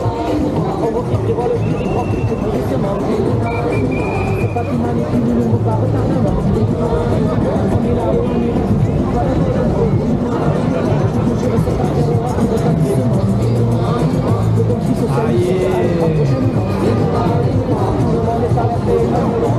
On refuse de voir le lyrique rempli de brusquement. C'est pas qui manipule le mot par retardement. On est là et on est là, c'est tout pas la je reste pas faire le rap de tapissement. Le bon fils socialiste, prochainement. On demande les salaires et même le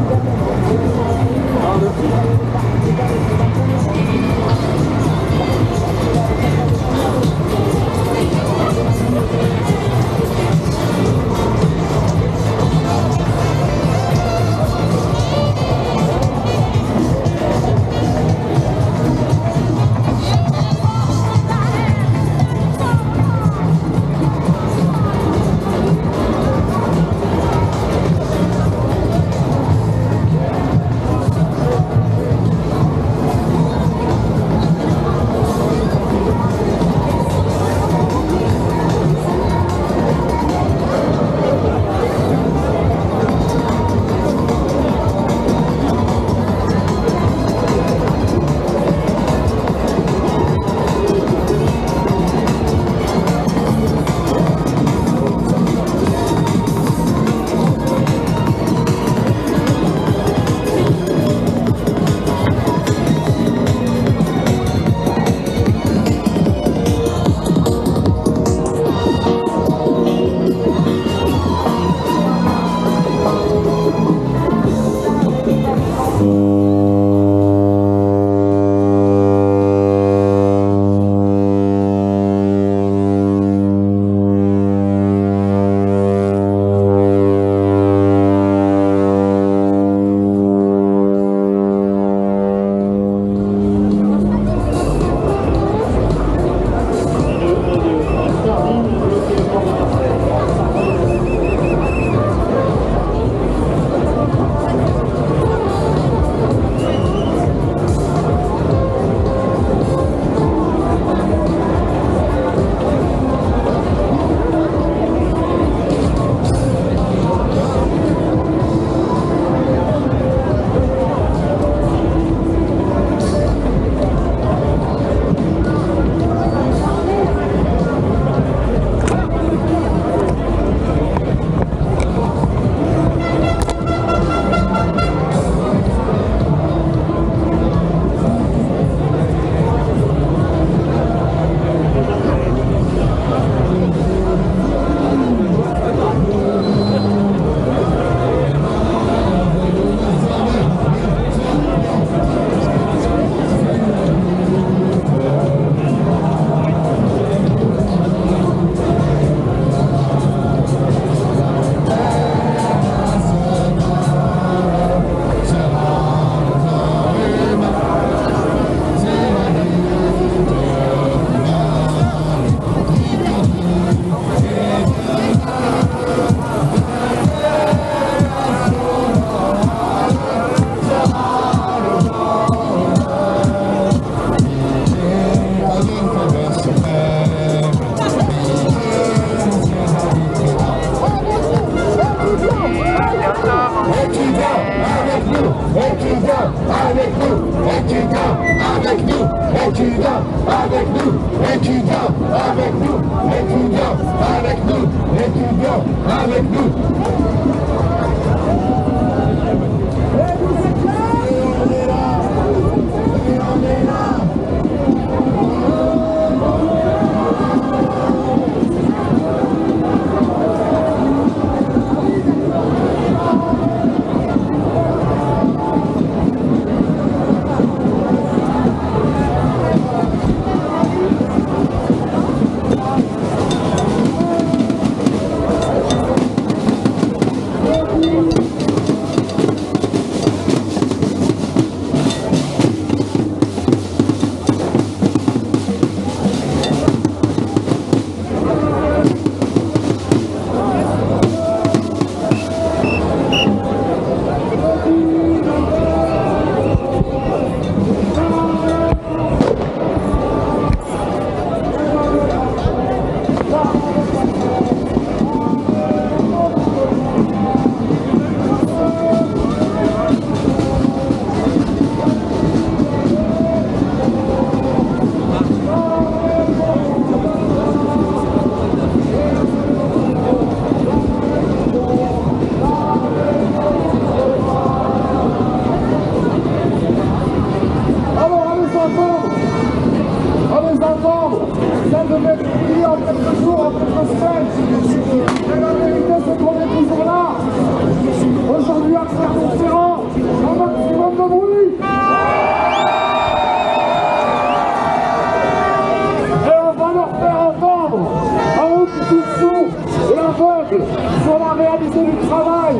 sur la réalité du travail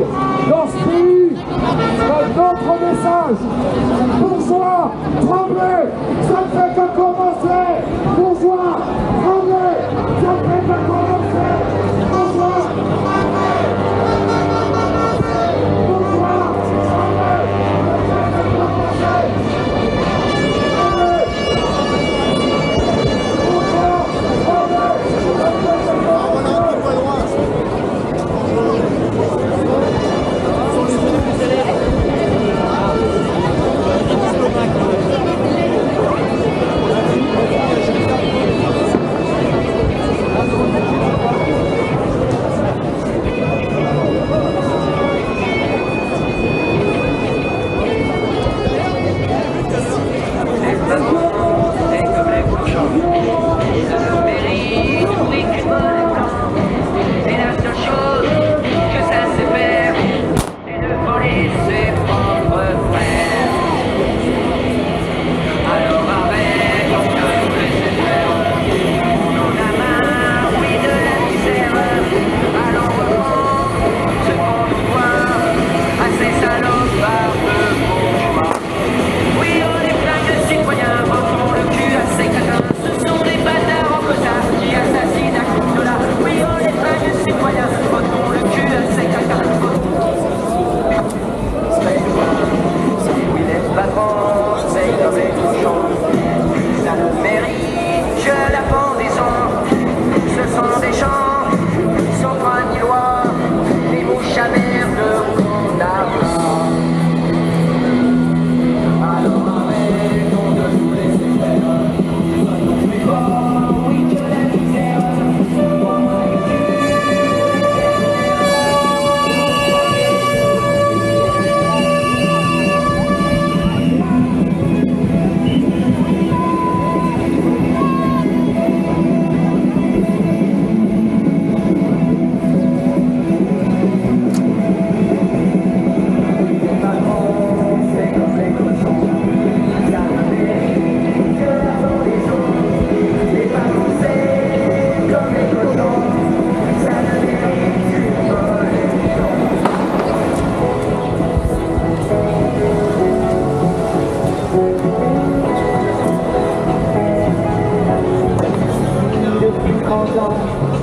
dans ce pays. C'est notre message. Bourgeois, tremblez, ça ne fait que commencer. Bourgeois, tremblez, ça ne fait que commencer. Bourgeois,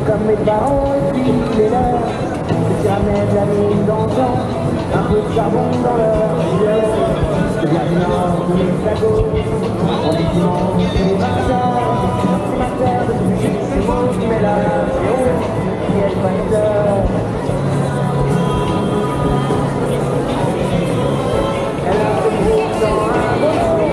comme mes parents et puis les leurs, jamais de la mine d'argent, un peu de charbon dans leur yeux. C'est bien du nord, de l'Hexagone, on est dimanche et les bazars, c'est ma terre de musique, c'est moi qui mets la radio, qui est pas une heure. Elle a le groupe dans un beau,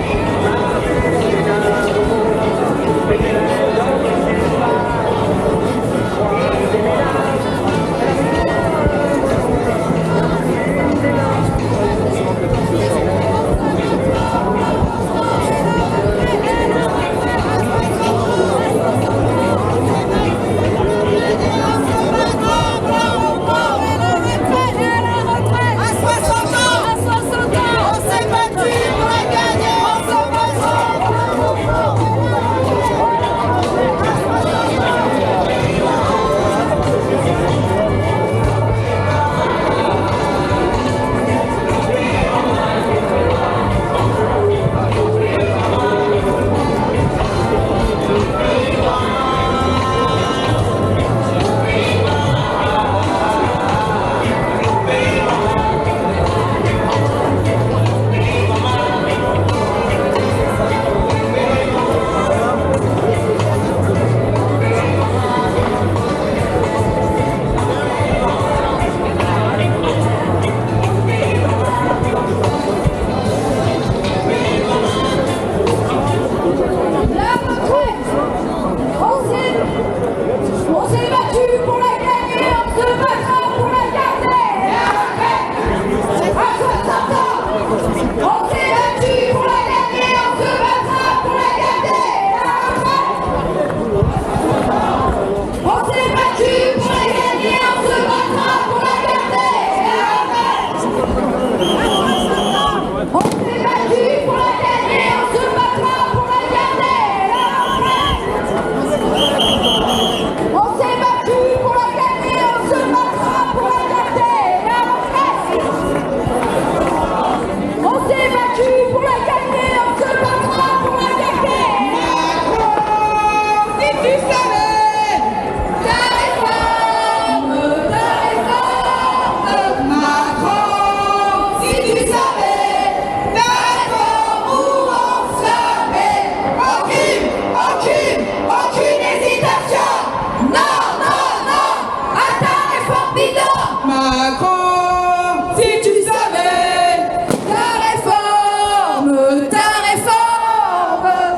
Macron, si tu savais ta réforme,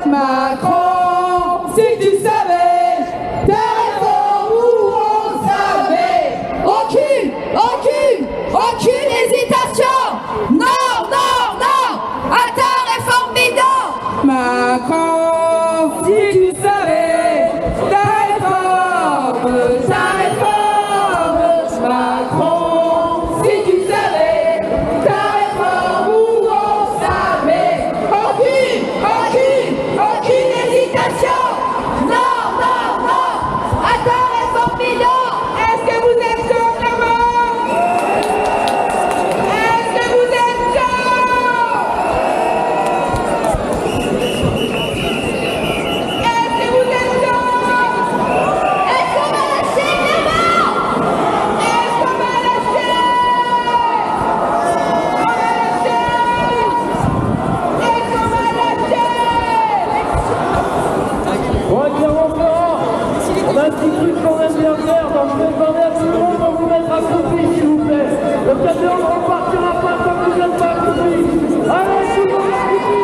Macron, si tu savais ta réforme où on savait. Aucune hésitation. Non, à ta réforme bidon. Macron, si tu savais ta réforme, Macron, si tu savais ta réforme où on savait. Aucune hésitation. Non, à ta réforme bidon. Est-ce que vous êtes chaud, Clément? Est-ce que vous êtes chaud? Est-ce que vous êtes chaud? Est-ce qu'on va lâcher, Clément? Est-ce qu'on va lâcher? Est-ce qu'on va lâcher? Bon, Clermont, on a un petit truc qu'on aime bien faire, donc je vais demander à tout le monde de vous mettre accroupi, s'il vous plaît. Le 14 ne repartira pas tant que vous n'êtes pas accroupi. Allez, tout le monde accroupi,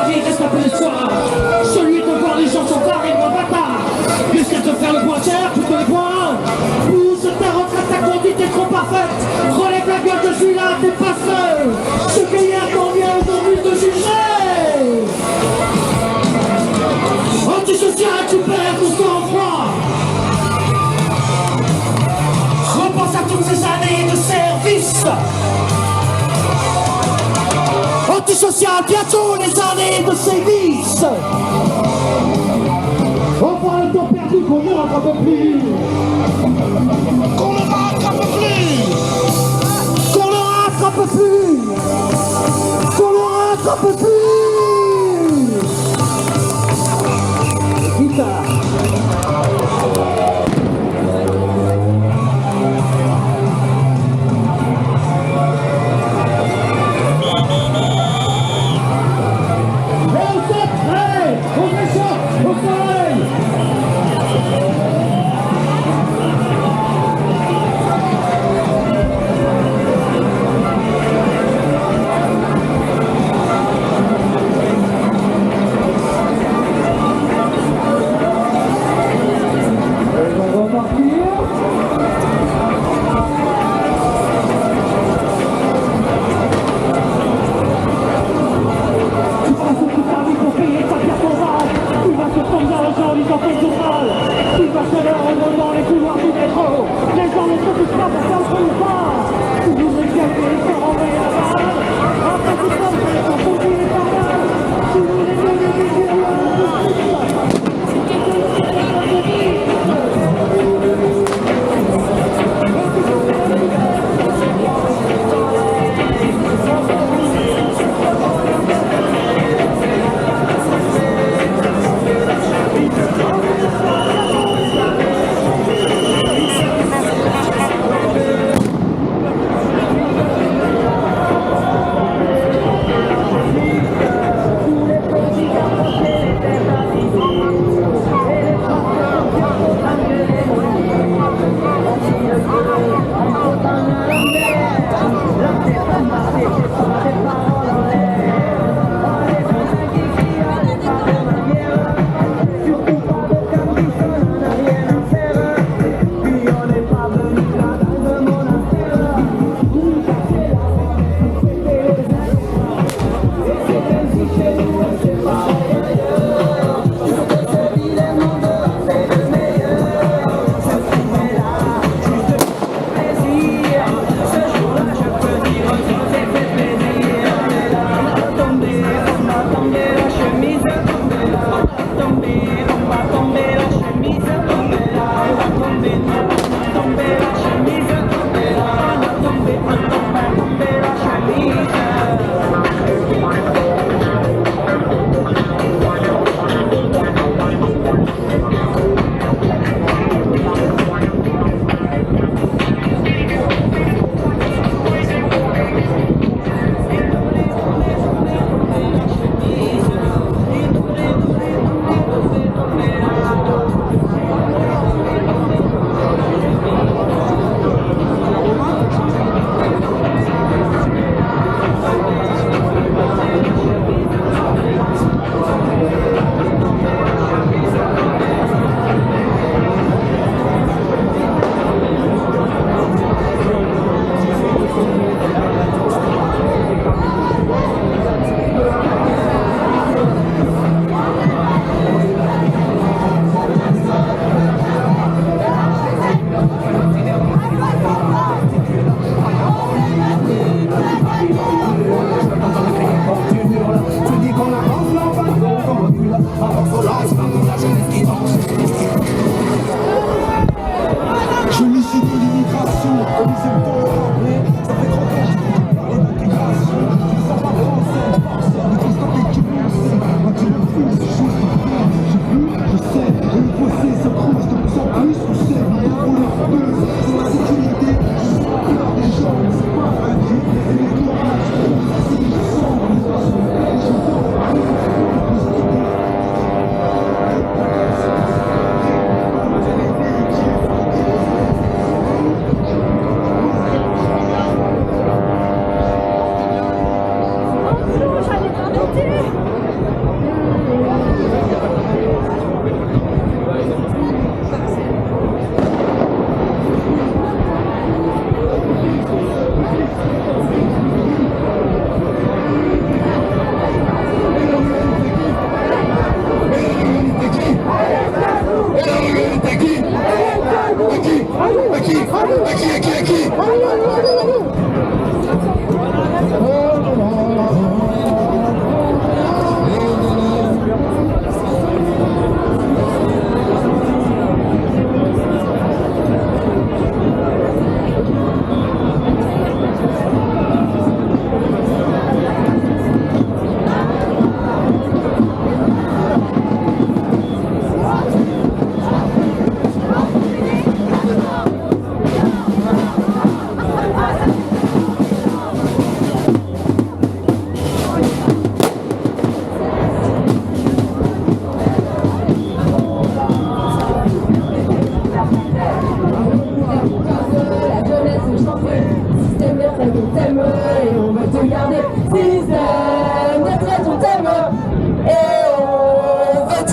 il reste un peu d'espoir. Celui de voir les gens Tiens, tu perds ton sang-froid. Repense à toutes ces années de service. Antisocial, bientôt les années de sévices. Enfin le temps perdu qu'on ne rattrape plus. Qu'on ne rattrape plus. Qu'on ne rattrape plus. Qu'on ne rattrape plus. Guitare.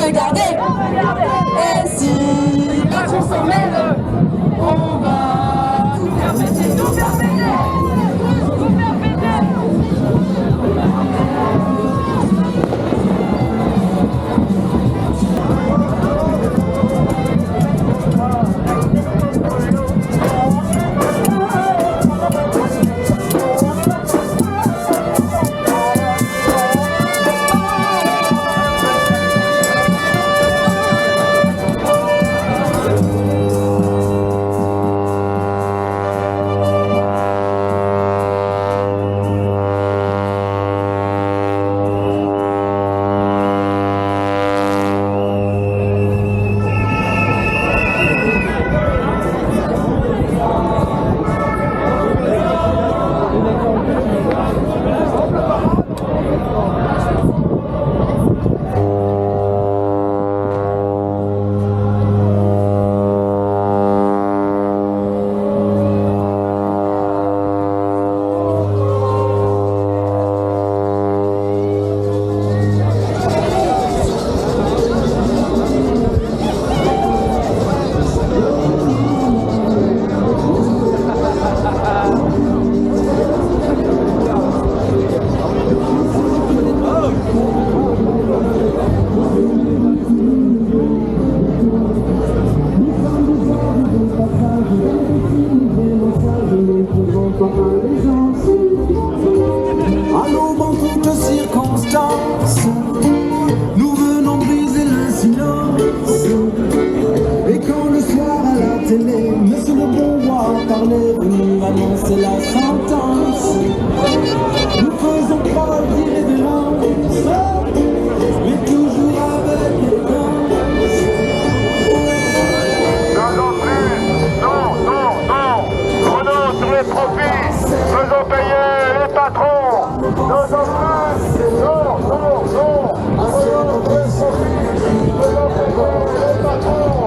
regarder. Et si quand on s'en mêle, on va tout faire péter, tout faire péter, tout faire péter. Allô, dans toutes circonstances, nous venons briser le silence. Et quand le soir à la télé, Monsieur le bon roi parlait, nous annoncer la sentence. Nous faisons preuve d'irrévérence, mais toujours avec élégance. Non plus, non, prenons sur les profits, faisons payer les patrons. Non plus, non, prenons sur les profits, faisons payer les patrons.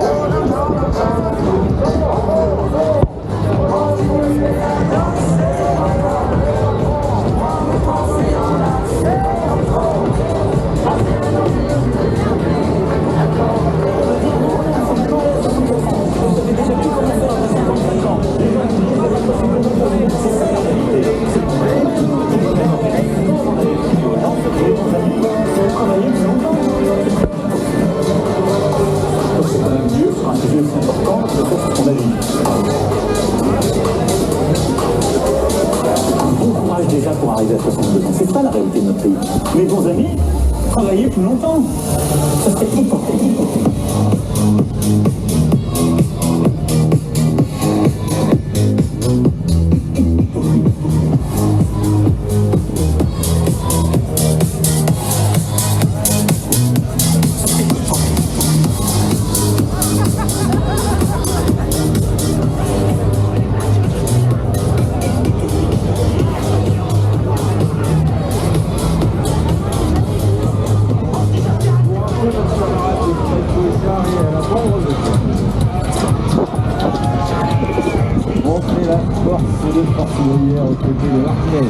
Bon courage déjà pour arriver à 62 ans. C'est ça la réalité de notre pays. Mes bons amis, travaillez plus longtemps. Ça serait important. Montrer la force de force ouvrière aux côtés de l'Armée.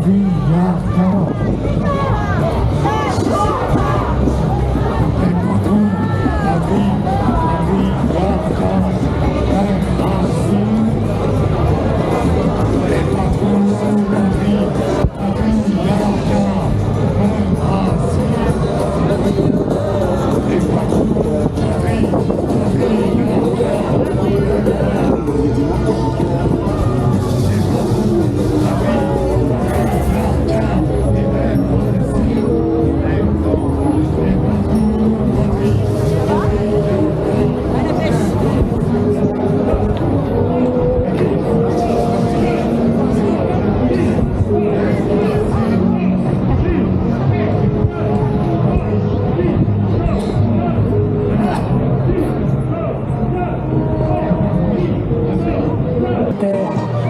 vie, il y a un les patrons, la vie, il y a un les patrons, la vie, il y a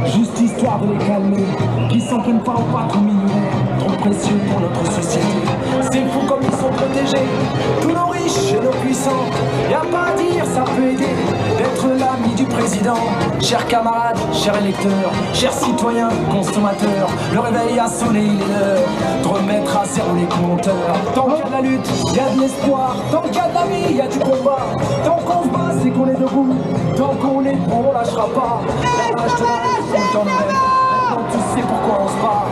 juste histoire de les calmer, qui s'en prennent pas au patron millionnaire, trop précieux pour notre société. C'est fou comme ils sont protégés, tous nos riches et nos puissants. Y a pas à dire, ça peut aider d'être l'ami du président. Chers camarades, chers électeurs, chers citoyens, consommateurs, le réveil a sonné, il est l'heure de remettre à zéro les compteurs. Tant qu'il y a de la lutte, il y a de l'espoir. Tant qu'il y a de la vie, il y a du combat. Tant qu'on se bat, c'est qu'on est debout. Tant qu'on est bon, on lâchera pas. La rage de la vie, on t'en rêve. Maintenant tu sais pourquoi on se bat.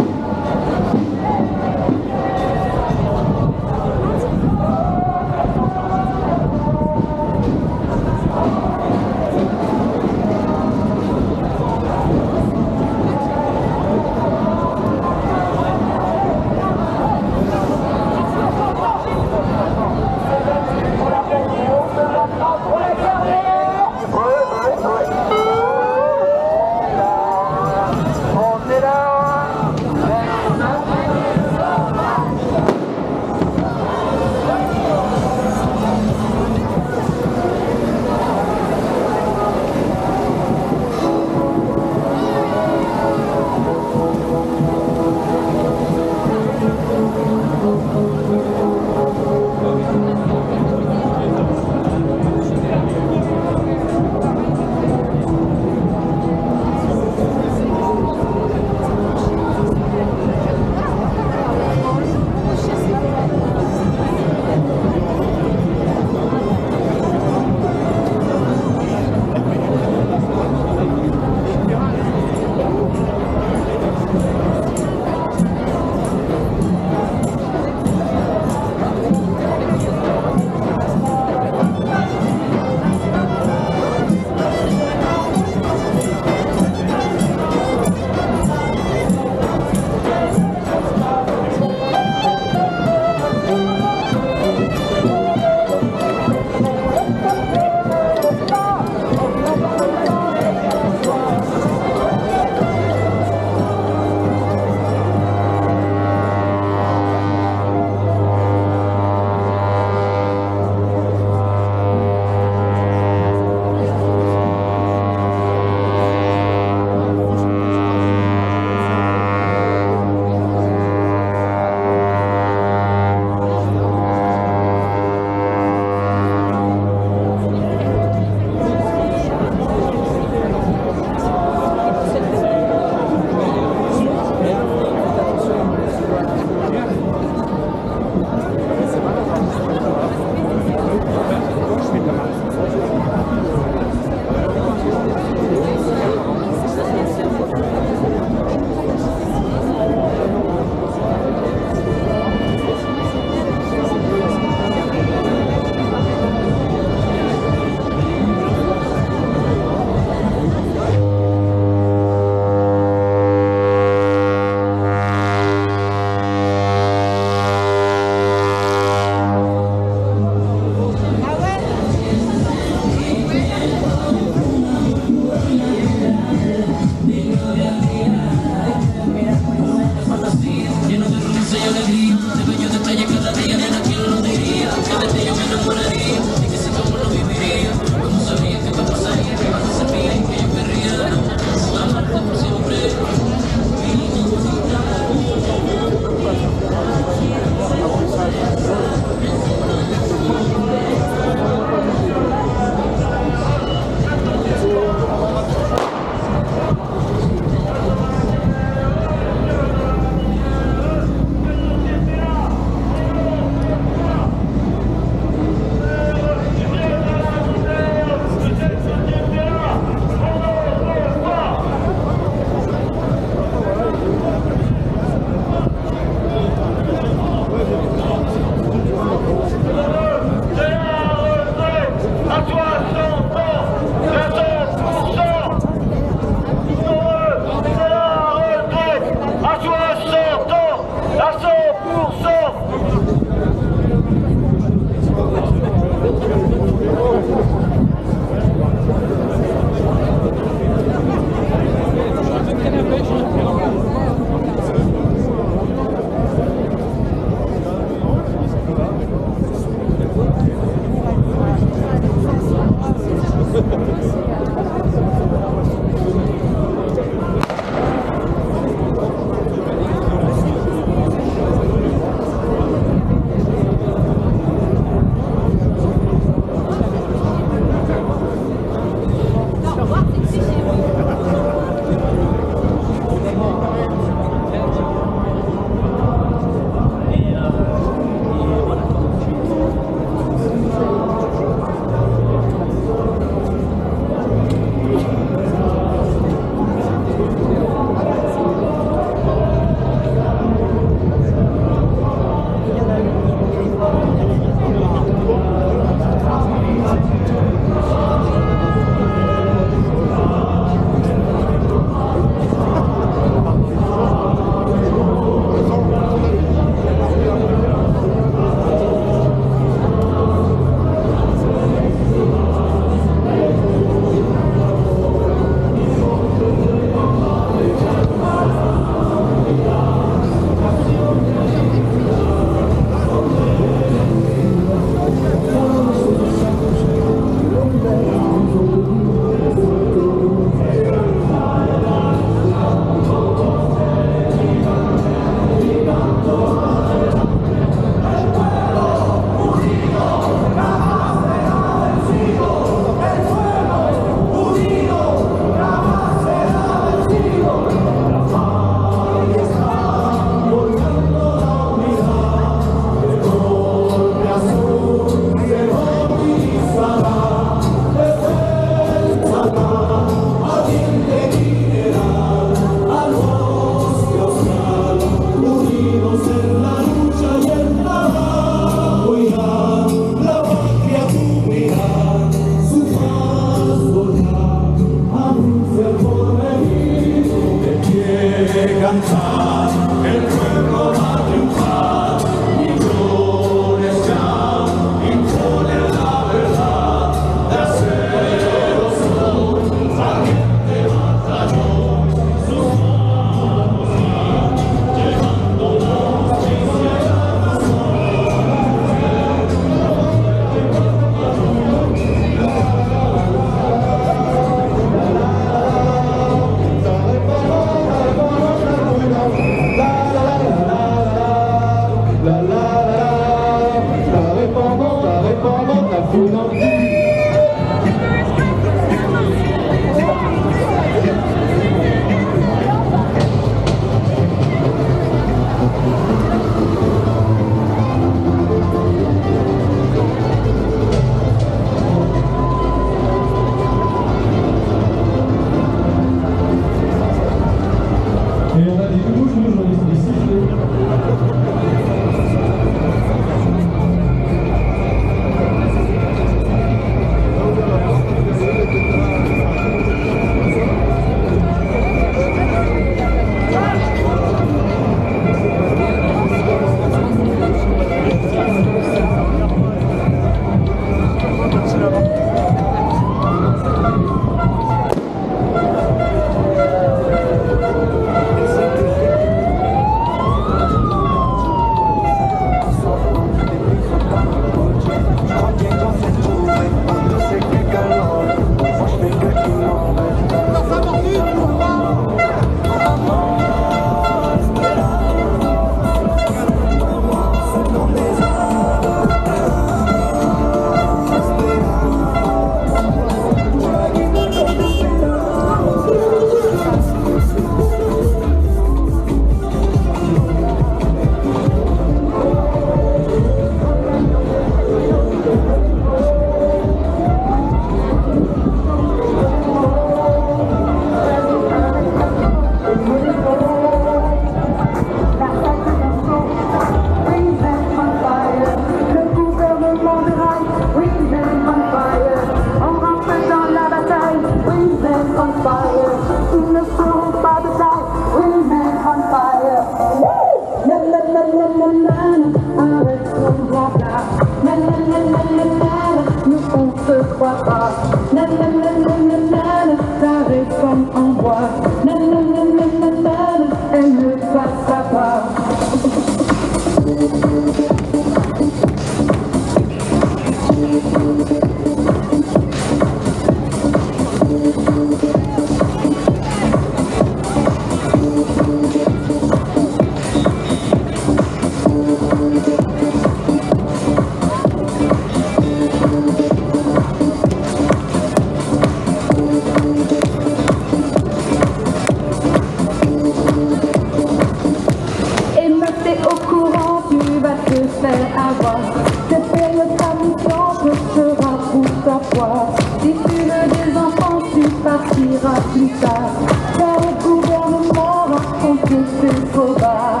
partira plus tard. Car le gouvernement raconte que c'est trop bas.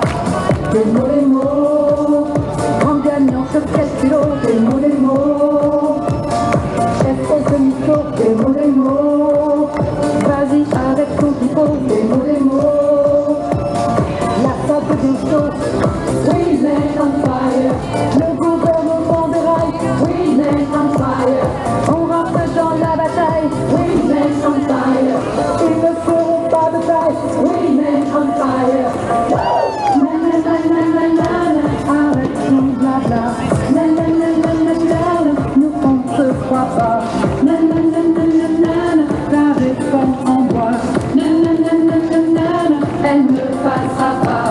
Des mots, en gagnant sur quelques kilos. Des mots, est-ce que mytho? Des mots, vas-y avec ton typo. Des mots, la table des choses. We men on fire, le gouvernement déraille. We men on fire, on rentre dans la bataille. We men on fire, ils ne feront pas de taille. We men on fire. Arrête ton blabla. Nous on ne se croit pas. La réforme en bois. Elle ne passera pas.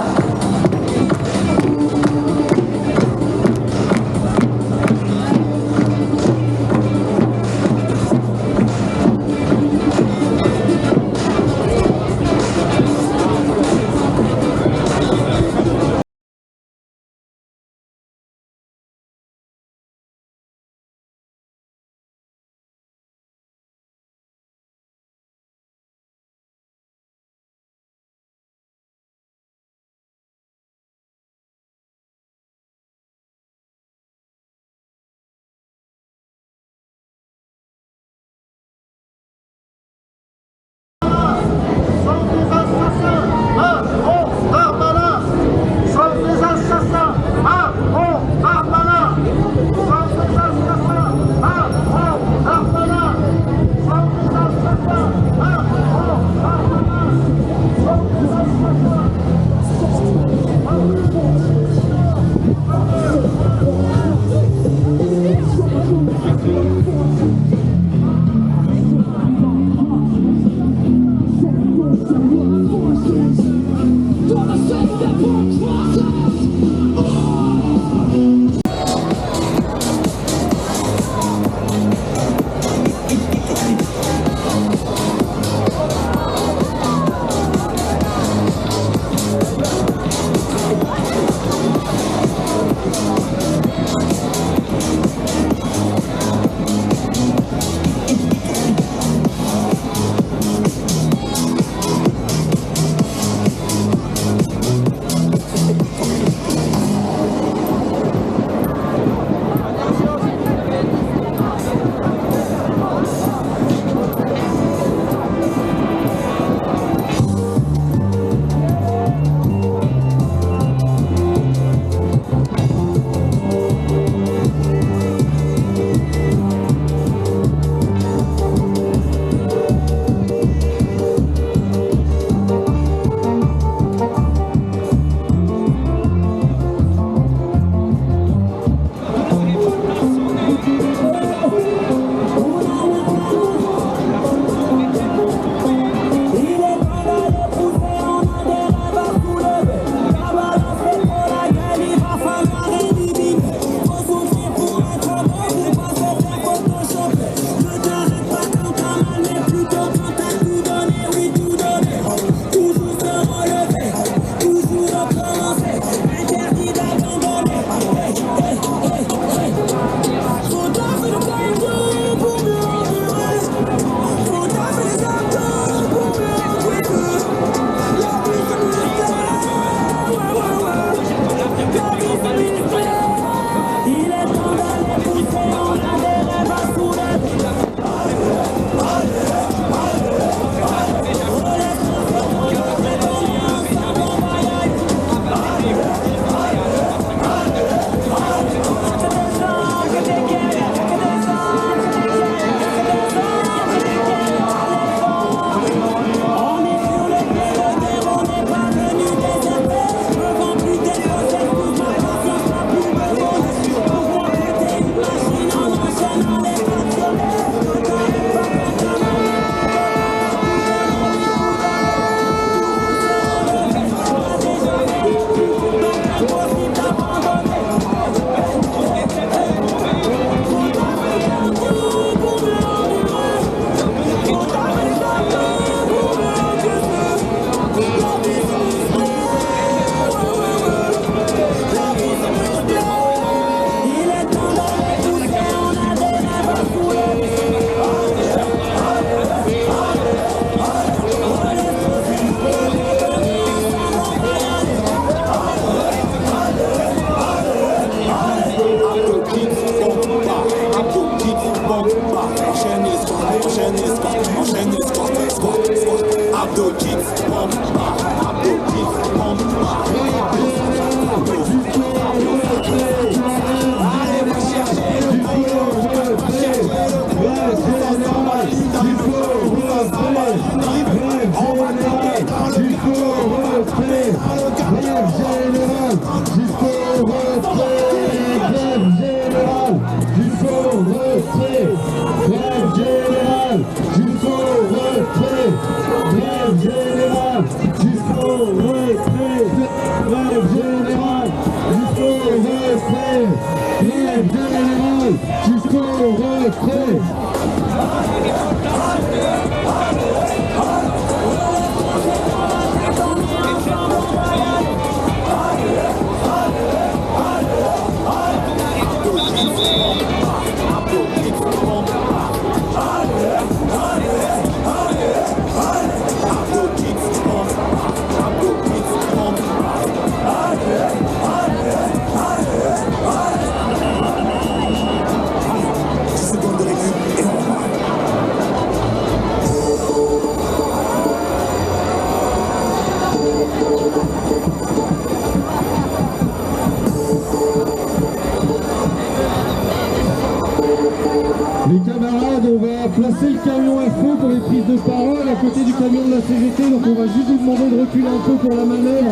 Les camarades, on va placer le camion à feu pour les prises de parole à côté du camion de la CGT, donc on va juste vous demander de reculer un peu pour la manœuvre.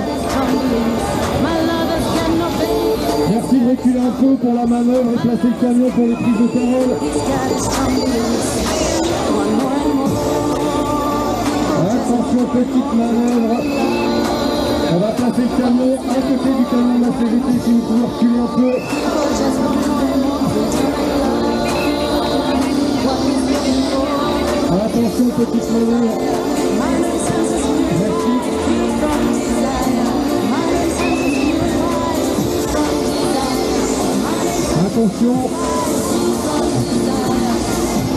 Merci de reculer un peu pour la manœuvre et placer le camion pour les prises de parole. Attention, petite manœuvre. On va placer le camion à côté du camion de la CGT si vous pouvez reculer un peu. Attention, petite manœuvre. Merci. Attention.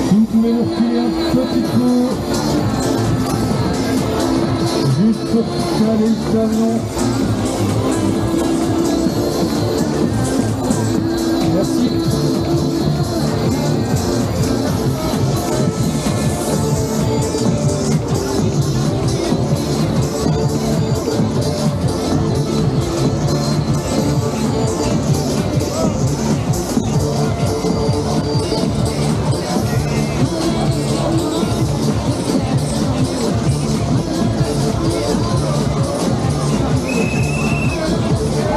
Si vous pouvez reculer un petit peu. Juste pour caler le camion. Merci.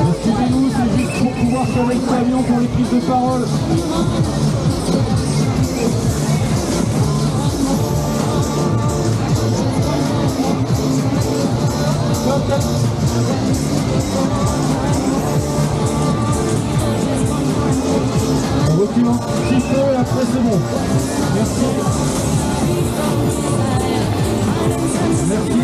Excusez-nous, c'est juste pour pouvoir caler le camion pour les prises de parole. Reculons un petit peu et après c'est bon. Merci. Merci.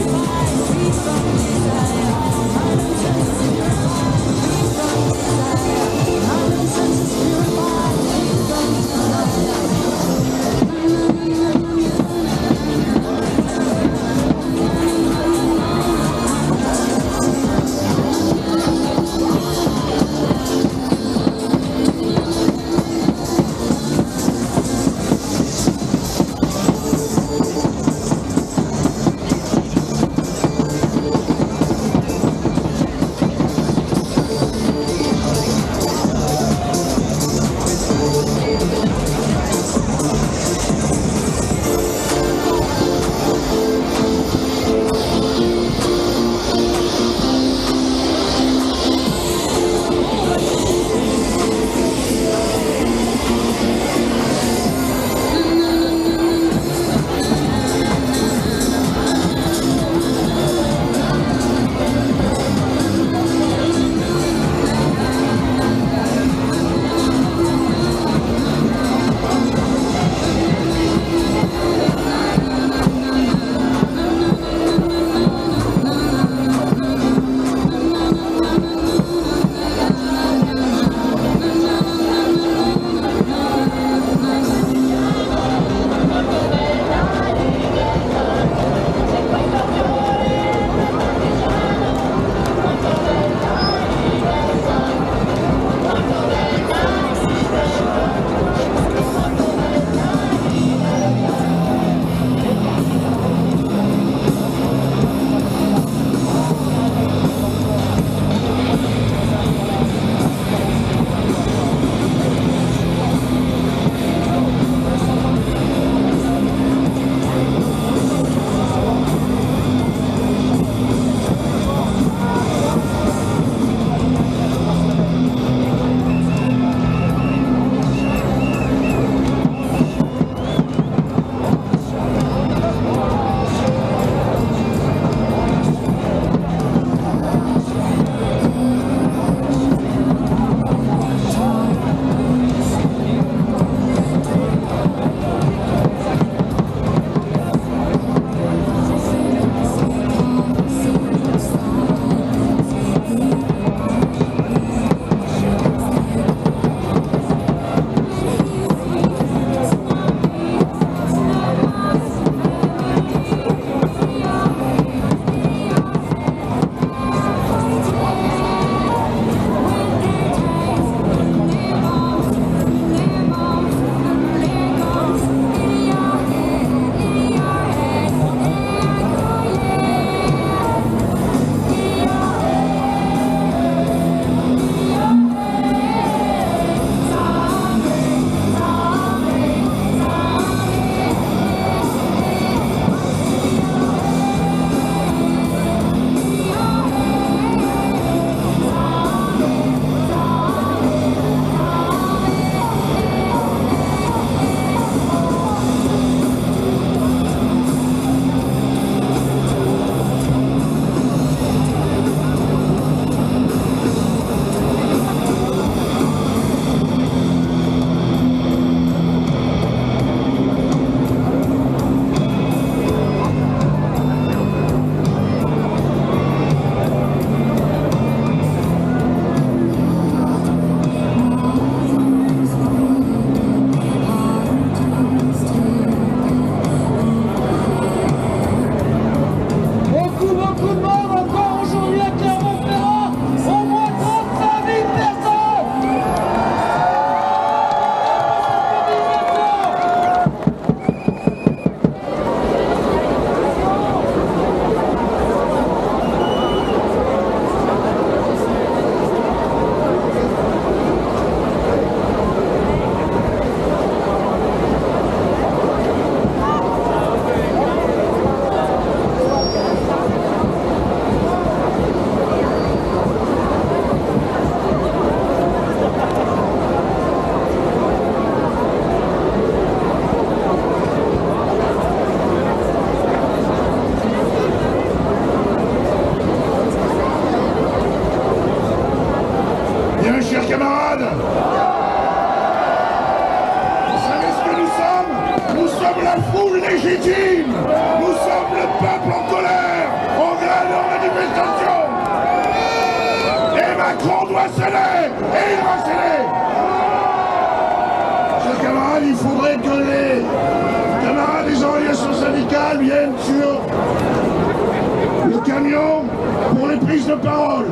prise de parole.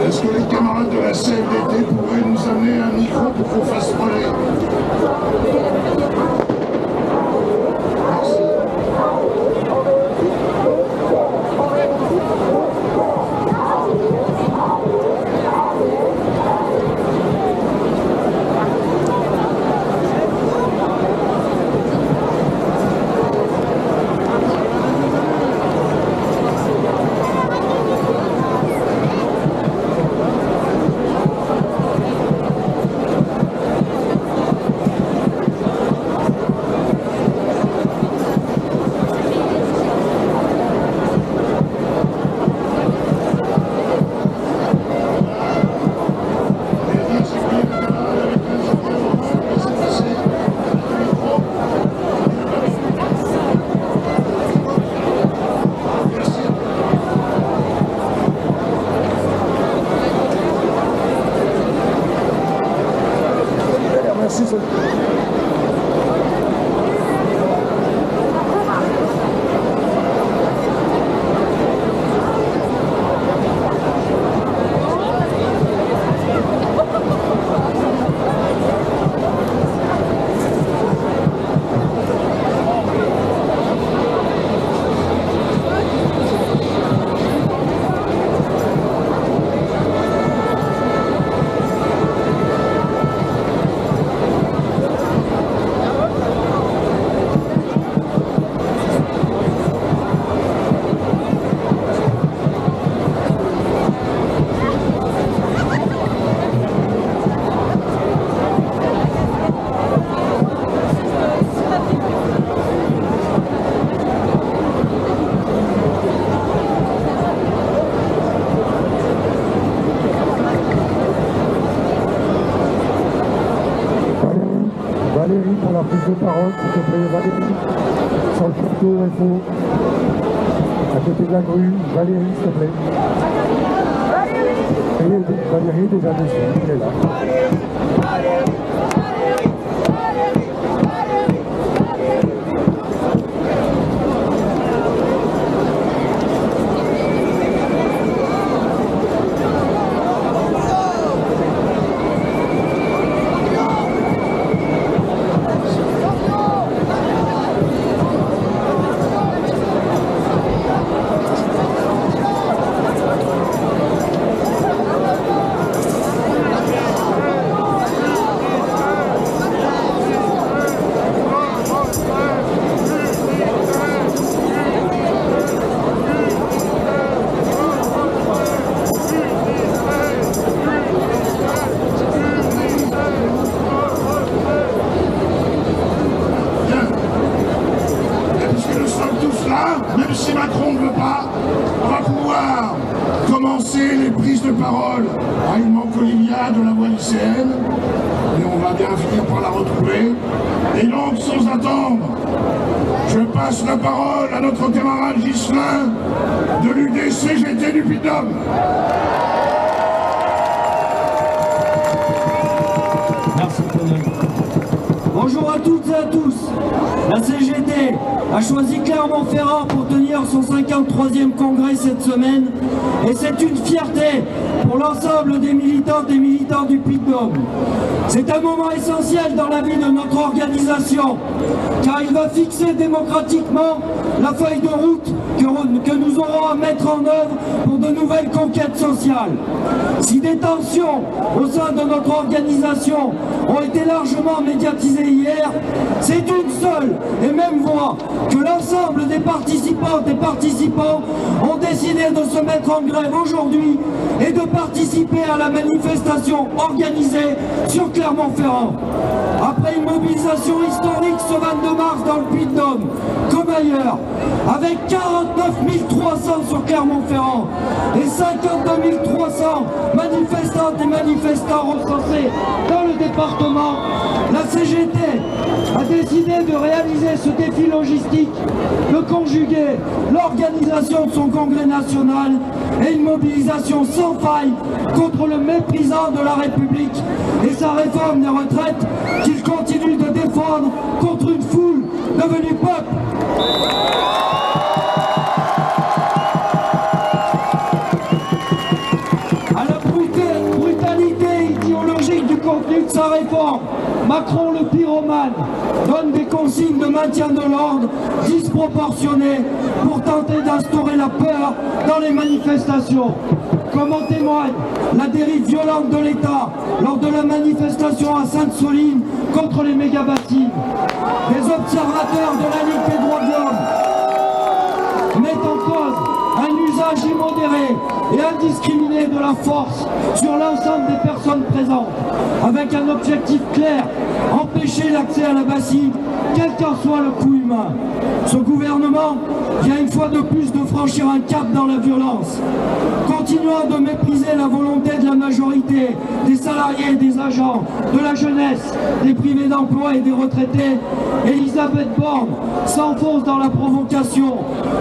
Est-ce que les camarades de la CFDT pourraient nous amener un micro pour qu'on fasse relais? Merci. Valérie pour la prise de parole, s'il te plaît, Valérie, sur le plateau info, à côté de la grue, Valérie, s'il te plaît. Valérie est déjà dessus, elle est là. Même si Macron ne veut pas, on va pouvoir commencer les prises de parole. Ah, il manque Olivia de la voix lycéenne, mais on va bien finir par la retrouver. Et donc, sans attendre, je passe la parole à notre camarade Ghislain de l'UDCGT du Puy-de-Dôme. Merci, Tony. Bonjour à toutes et à tous. La CGT a choisi Clermont-Ferrand pour tenir son 53e congrès cette semaine et c'est une fierté pour l'ensemble des militantes et militants du Puy-de-Dôme. C'est un moment essentiel dans la vie de notre organisation car il va fixer démocratiquement la feuille de route que nous aurons à mettre en œuvre pour de nouvelles conquêtes sociales. Si des tensions au sein de notre organisation ont été largement médiatisées hier, c'est une seule et même voix que l'ensemble des participantes et participants ont décidé de se mettre en grève aujourd'hui et de participer à la manifestation organisée sur Clermont-Ferrand. Après une mobilisation historique ce 22 mars dans le Puy-de-Dôme, comme ailleurs, avec 49 300 sur Clermont-Ferrand et 52 300 manifestantes et manifestants recensés dans le département, la CGT a décidé de réaliser ce défi logistique, de conjuguer l'organisation de son congrès national et une mobilisation sans faille contre le méprisant de la République et sa réforme des retraites qu'il continue de défendre contre une foule devenue peuple. À la brutalité idéologique du contenu de sa réforme, Macron le pyromane donne des consignes de maintien de l'ordre disproportionnées pour tenter d'instaurer la peur dans les manifestations. Comme en témoigne la dérive violente de l'État lors de la manifestation à Sainte-Soline contre les méga-bâtiments. Des observateurs de la Ligue des droits de l'homme mettent en cause un usage immodéré et indiscriminé de la force sur l'ensemble des personnes présentes, avec un objectif clair, empêcher l'accès à la bassine, quel qu'en soit le coût humain. Ce gouvernement vient une fois de plus de franchir un cap dans la violence, continuant de mépriser la volonté de la majorité, des salariés, des agents, de la jeunesse, des privés d'emploi et des retraités. Elisabeth Borne s'enfonce dans la provocation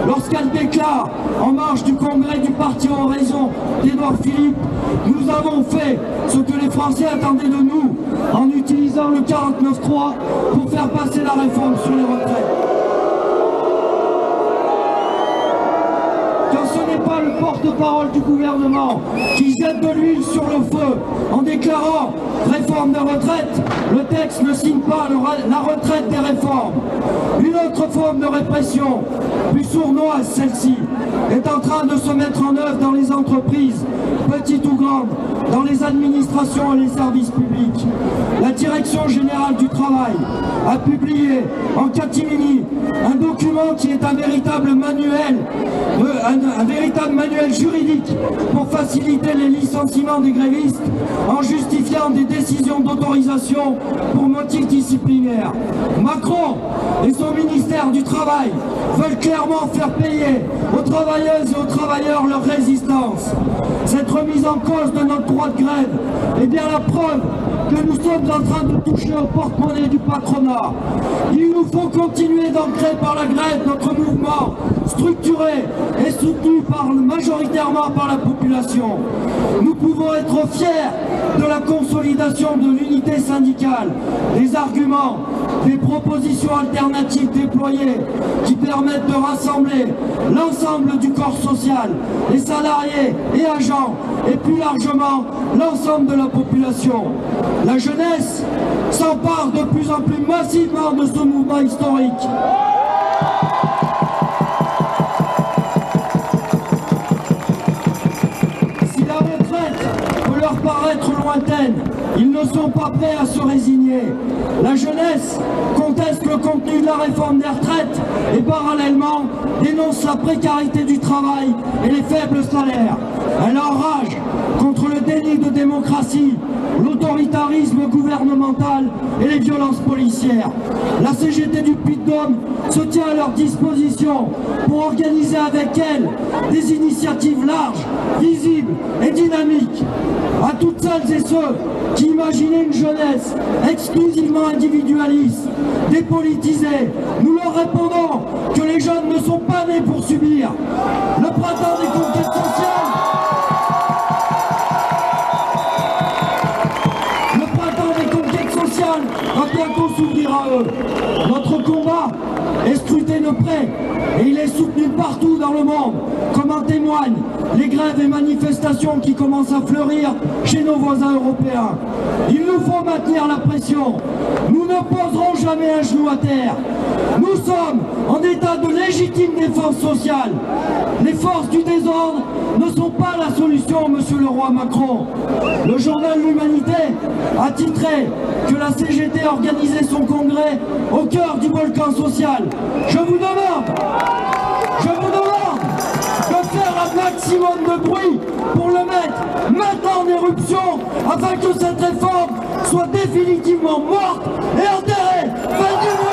lorsqu'elle déclare en marge du congrès du parti en raison d'Édouard Philippe: nous avons fait ce que les Français attendaient de nous en utilisant le 49.3 pour faire passer la réforme sur les retraites. Quand ce n'est pas le porte-parole du gouvernement qui jette de l'huile sur le feu en déclarant réforme des retraites, le texte ne signe pas la retraite des réformes. Une autre forme de répression, plus sournoise celle-ci, est en train de se mettre en œuvre dans les entreprises, petites ou grandes, dans les administrations et les services publics. La Direction générale du travail a publié en catimini un document qui est un véritable manuel, un véritable manuel juridique pour faciliter les licenciements des grévistes en justifiant des décisions d'autorisation pour motifs disciplinaires. Macron et son ministère du Travail veulent clairement faire payer aux travailleuses et aux travailleurs leur résistance. Cette remise en cause de notre droit de grève est bien la preuve que nous sommes en train de toucher au porte-monnaie du patronat. Il nous faut continuer d'ancrer par la grève notre mouvement structuré et soutenu majoritairement par la population. Nous pouvons être fiers de la consolidation de l'unité syndicale, des arguments, des propositions alternatives déployées qui permettent de rassembler l'ensemble du corps social, les salariés et agents, et plus largement l'ensemble de la population. La jeunesse s'empare de plus en plus massivement de ce mouvement historique. Si la retraite peut leur paraître lointaine, ils ne sont pas prêts à se résigner. La jeunesse conteste le contenu de la réforme des retraites et parallèlement dénonce la précarité du travail et les faibles salaires. Elle enrage contre le déni de démocratie, l'autoritarisme gouvernemental et les violences policières. La CGT du Puy-de-Dôme se tient à leur disposition pour organiser avec elle des initiatives larges, visibles et dynamiques. À toutes celles et ceux qui imaginaient une jeunesse exclusivement individualiste, dépolitisée, nous leur répondons que les jeunes ne sont pas nés pour subir. Le printemps des conquêtes sociales, sociale va bientôt s'ouvrir à eux. Notre combat est scruté de près et il est soutenu partout dans le monde, comme en témoignent les grèves et manifestations qui commencent à fleurir chez nos voisins européens. Il nous faut maintenir la pression. Nous ne poserons jamais un genou à terre. Nous sommes en état de légitime défense sociale. Les forces du désordre ne sont pas la solution, monsieur le roi Macron. Le journal L'Humanité a titré que la CGT organisait son congrès au cœur du volcan social. Je vous demande de faire un maximum de bruit pour le mettre maintenant en éruption afin que cette réforme soit définitivement morte et enterrée. Faites du bruit!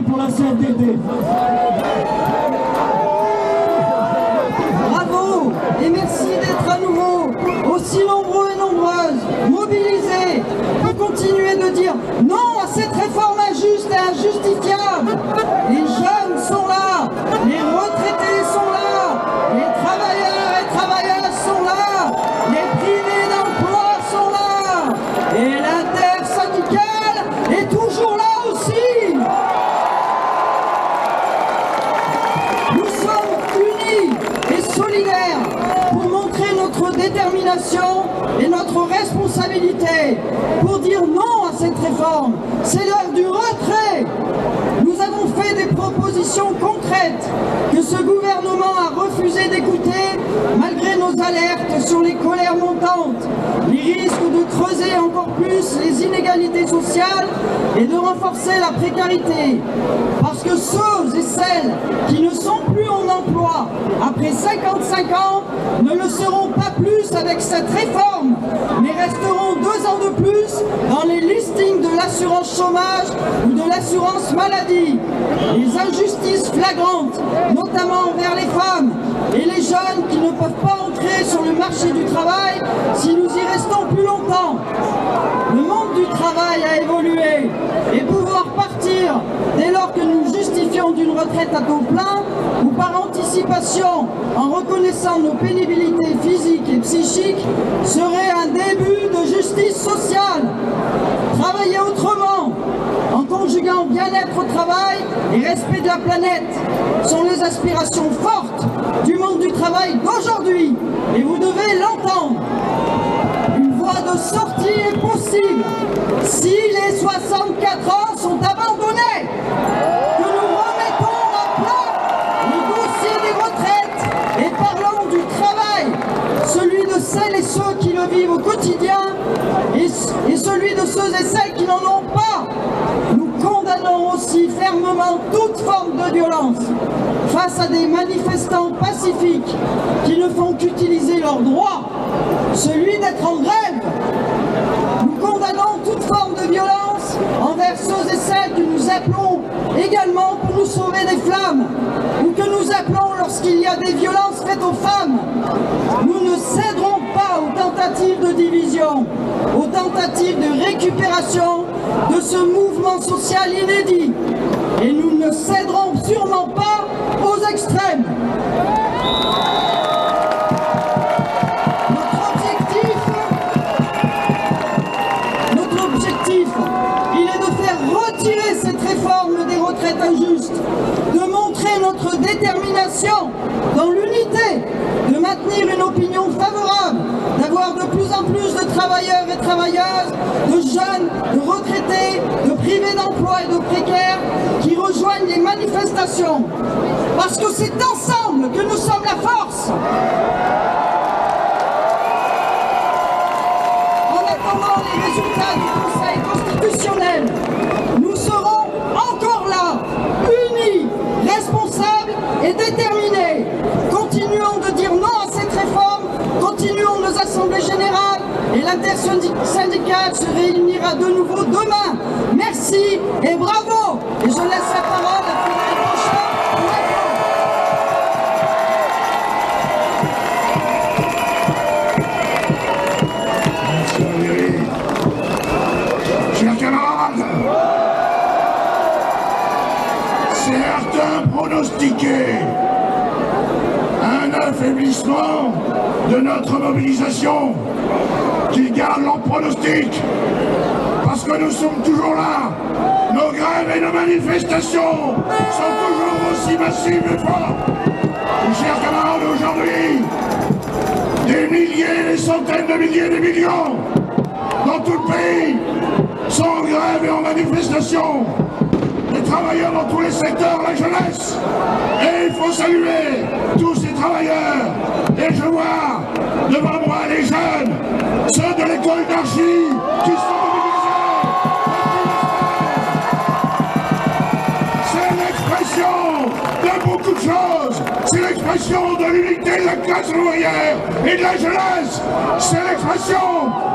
Pour la CFDT. Bravo et merci d'être à nouveau aussi nombreux et nombreuses, mobilisés pour continuer de dire non à cette réforme injuste et injustifiable. Les jeunes sont là, les retraités sont là, les travailleurs et travailleuses sont là, les privés d'emploi sont là et l'intersyndicale est toujours là aussi. Pour montrer notre détermination et notre responsabilité, pour dire non à cette réforme. C'est l'heure du retrait. Nous avons fait des propositions concrètes que ce gouvernement a refusé d'écouter malgré nos alertes sur les colères montantes, les risques de creuser encore plus les inégalités sociales et de renforcer la précarité. Parce que ceux et celles qui ne sont plus en emploi après 55 ans ne le seront pas plus avec cette réforme, mais resteront 2 ans de plus dans les listings de l'assurance chômage ou de l'assurance maladie. Les injustices flagrantes, notamment envers les femmes et les jeunes qui ne peuvent pas entrer sur le marché du travail si nous y restons plus longtemps. Le monde du travail a évolué et pouvoir partir dès lors que nous justifions d'une retraite à taux plein ou par anticipation en reconnaissant nos pénibilités physiques et psychiques serait un début de justice sociale. Travailler autrement, en conjuguant bien-être au travail et respect de la planète, sont les aspirations fortes du monde du travail d'aujourd'hui et vous devez l'entendre. Une voie de sortie est possible si les 64 ans sont abandonnés, que nous remettons à plat le dossier des retraites et parlons du travail, celui de celles et ceux qui le vivent au quotidien et celui de ceux et celles qui n'en ont pas. Nous condamnons aussi fermement toute forme de violence face à des manifestants pacifiques qui ne font qu'utiliser leur droit, celui d'être en grève. Nous condamnons toute forme de violence envers ceux et celles que nous appelons également pour nous sauver des flammes ou que nous appelons lorsqu'il y a des violences faites aux femmes. Nous ne céderons pas aux tentatives de division, aux tentatives de récupération de ce mouvement social inédit. Et nous ne céderons sûrement pas aux extrêmes. Notre objectif, il est de faire retirer cette réforme des retraites injustes, de montrer notre détermination dans l'unité, de maintenir une opinion favorable, d'avoir de plus en plus de travailleurs et travailleuses, de jeunes, de retraités, de privés d'emploi et de précaires qui rejoignent les manifestations. Parce que c'est ensemble que nous sommes la force. En attendant les résultats du Conseil constitutionnel, nous serons encore là, unis, responsables et déterminés. Continuons de dire non à cette réforme, continuons de aux assemblées générales et l'intersyndicale se réunira de nouveau demain. Merci et bravo. Et je laisse la parole à Frédéric Brochard. Chers camarades, certains pronostiquaient un affaiblissement de notre mobilisation, qu'ils gardent leur pronostic, parce que nous sommes toujours là. Nos grèves et nos manifestations sont toujours aussi massives et fortes. Chers camarades, aujourd'hui, des milliers, des centaines de milliers, des millions dans tout le pays sont en grève et en manifestation. Les travailleurs dans tous les secteurs, la jeunesse. Et il faut saluer tous ces travailleurs. Et je vois devant moi les jeunes, ceux de l'école d'archi qui sont mobilisés. C'est l'expression de beaucoup de choses. C'est l'expression de l'unité de la classe ouvrière et de la jeunesse. C'est l'expression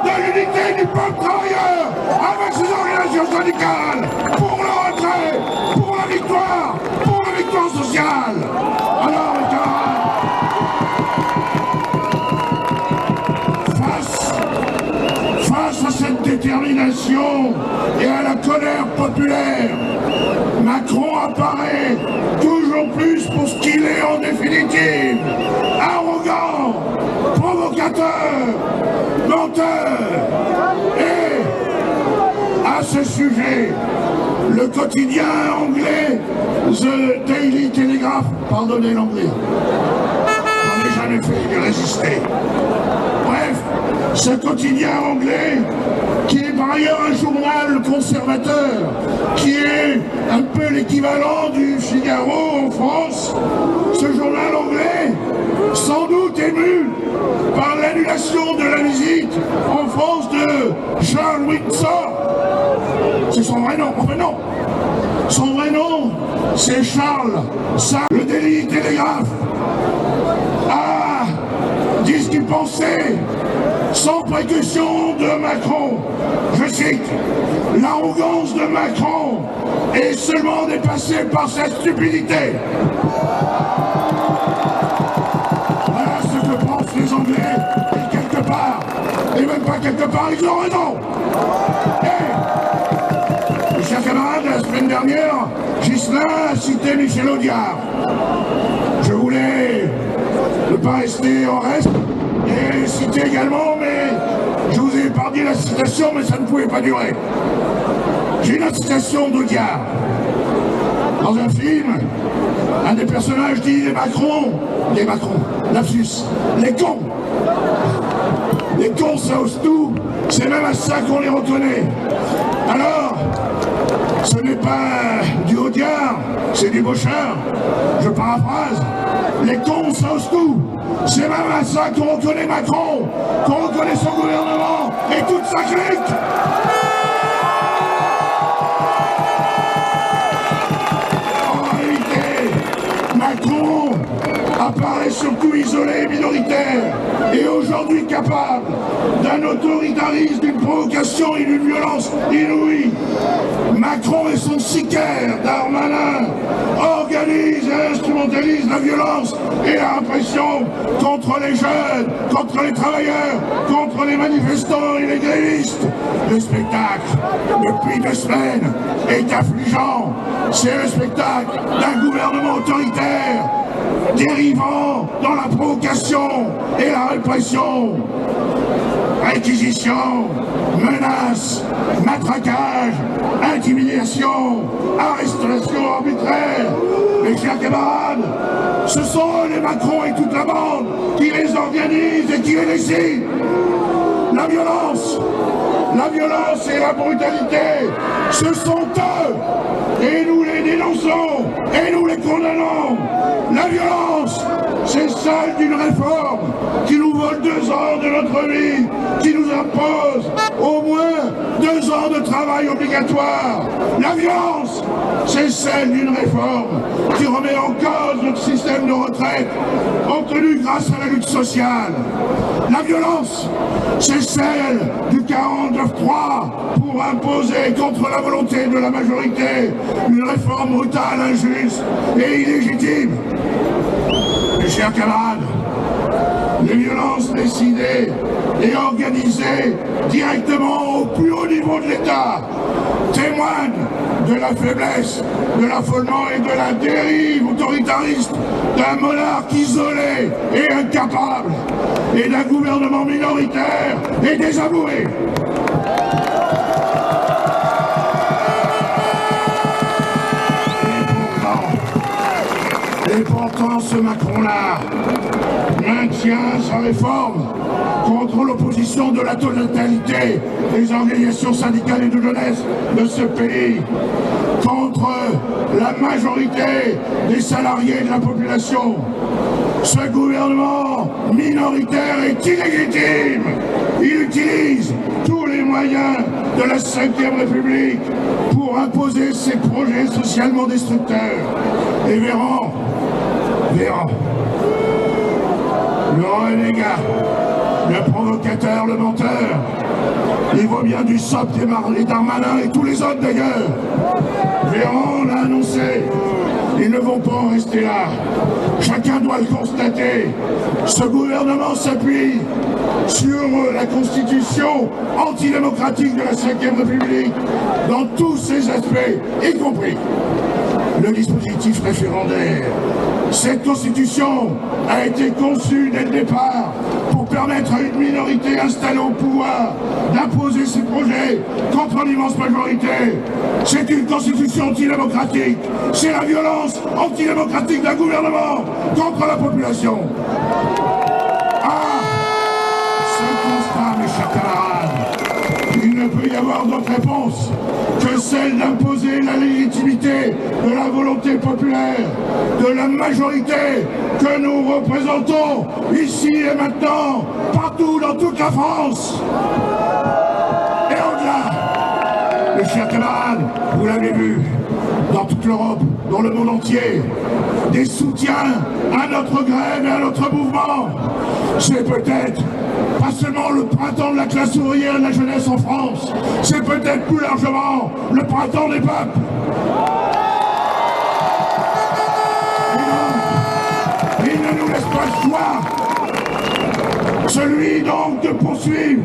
de l'unité du peuple travailleur avec ses organisations syndicales pour le retrait, pour la victoire sociale. Alors, mes camarades, face à cette détermination et à la colère populaire, Macron apparaît toujours plus pour ce qu'il est en définitive, arrogant, provocateur, menteur. Et à ce sujet, le quotidien anglais, The Daily Telegraph, pardonnez l'anglais, j'en ai jamais fait de résister. Bref, ce quotidien anglais, qui est par ailleurs un journal conservateur, qui est un peu l'équivalent du Figaro en France, ce journal anglais, sans doute ému par l'annulation de la visite en France de Charles Windsor. C'est son vrai nom, enfin non. Son vrai nom, c'est Charles. Ça, le Daily Telegraph a dit ce qu'il pensait, sans précaution, de Macron. Je cite, l'arrogance de Macron est seulement dépassée par sa stupidité. Voilà ce que pensent les Anglais, et quelque part, et même pas quelque part, ils ont raison. Mes chers camarades, la semaine dernière, Ghislain a cité Michel Audiard. Je voulais ne pas rester en reste et citer également, mais je vous ai épargné la citation, mais ça ne pouvait pas durer. J'ai une citation d'Audiard. Dans un film, un des personnages dit les Macron, lapsus, les cons, ça ose tout, c'est même à ça qu'on les reconnaît. Alors, ce n'est pas du Audiard, c'est du Bochard, je paraphrase, les cons ça ose tout, c'est même à ça qu'on reconnaît Macron, qu'on reconnaît son gouvernement et toute sa clique. Macron apparaît surtout isolé et minoritaire, et aujourd'hui capable d'un autoritarisme, d'une provocation et d'une violence inouïe. Macron et son sicaire, Darmanin, organisent et instrumentalisent la violence et la répression contre les jeunes, contre les travailleurs, contre les manifestants et les grévistes. Le spectacle, depuis 2 semaines, est affligeant. C'est le spectacle d'un gouvernement autoritaire, dérivant dans la provocation et la répression. Réquisition, menaces, matraquage, intimidation, arrestation arbitraire. Mes chers camarades, ce sont eux, les Macron et toute la bande, qui les organisent et qui les décident. La violence et la brutalité, ce sont eux, et nous les dénonçons, et nous les condamnons. La violence, c'est celle d'une réforme qui nous vole 2 ans de notre vie, qui nous impose au moins 2 ans de travail obligatoire. La violence, c'est celle d'une réforme qui remet en cause notre système de retraite, obtenu grâce à la lutte sociale. La violence, c'est celle du 49-3 pour imposer contre la volonté de la majorité une réforme brutale, injuste et illégitime. Mes chers camarades, les violences décidées et organisées directement au plus haut niveau de l'État témoignent de la faiblesse, de l'affolement et de la dérive autoritariste d'un monarque isolé et incapable, et d'un gouvernement minoritaire et désavoué. Et pourtant, ce Macron-là maintient sa réforme contre l'opposition de la totalité des organisations syndicales et de jeunesse de ce pays, contre la majorité des salariés de la population. Ce gouvernement minoritaire est illégitime. Il utilise tous les moyens de la Ve République pour imposer ses projets socialement destructeurs. Et Véran, le renégat, le provocateur, le menteur, il vaut bien du SOP, des Darmanin et tous les autres d'ailleurs. Véran l'a annoncé, ils ne vont pas en rester là. Chacun doit le constater. Ce gouvernement s'appuie sur la constitution antidémocratique de la Ve République dans tous ses aspects, y compris le dispositif référendaire. Cette constitution a été conçue dès le départ pour permettre à une minorité installée au pouvoir d'imposer ses projets contre l'immense majorité. C'est une constitution antidémocratique. C'est la violence antidémocratique d'un gouvernement contre la population. Ce constat, mes chers camarades, il ne peut y avoir d'autre réponse que celle d'imposer la légitimité de la volonté populaire, de la majorité que nous représentons ici et maintenant, partout dans toute la France. Et au-delà, mes chers camarades, vous l'avez vu, dans toute l'Europe, dans le monde entier, des soutiens à notre grève et à notre mouvement. C'est peut-être pas seulement le printemps de la classe ouvrière et de la jeunesse en France, c'est peut-être plus largement le printemps des peuples. Et donc, il ne nous laisse pas le choix, celui donc de poursuivre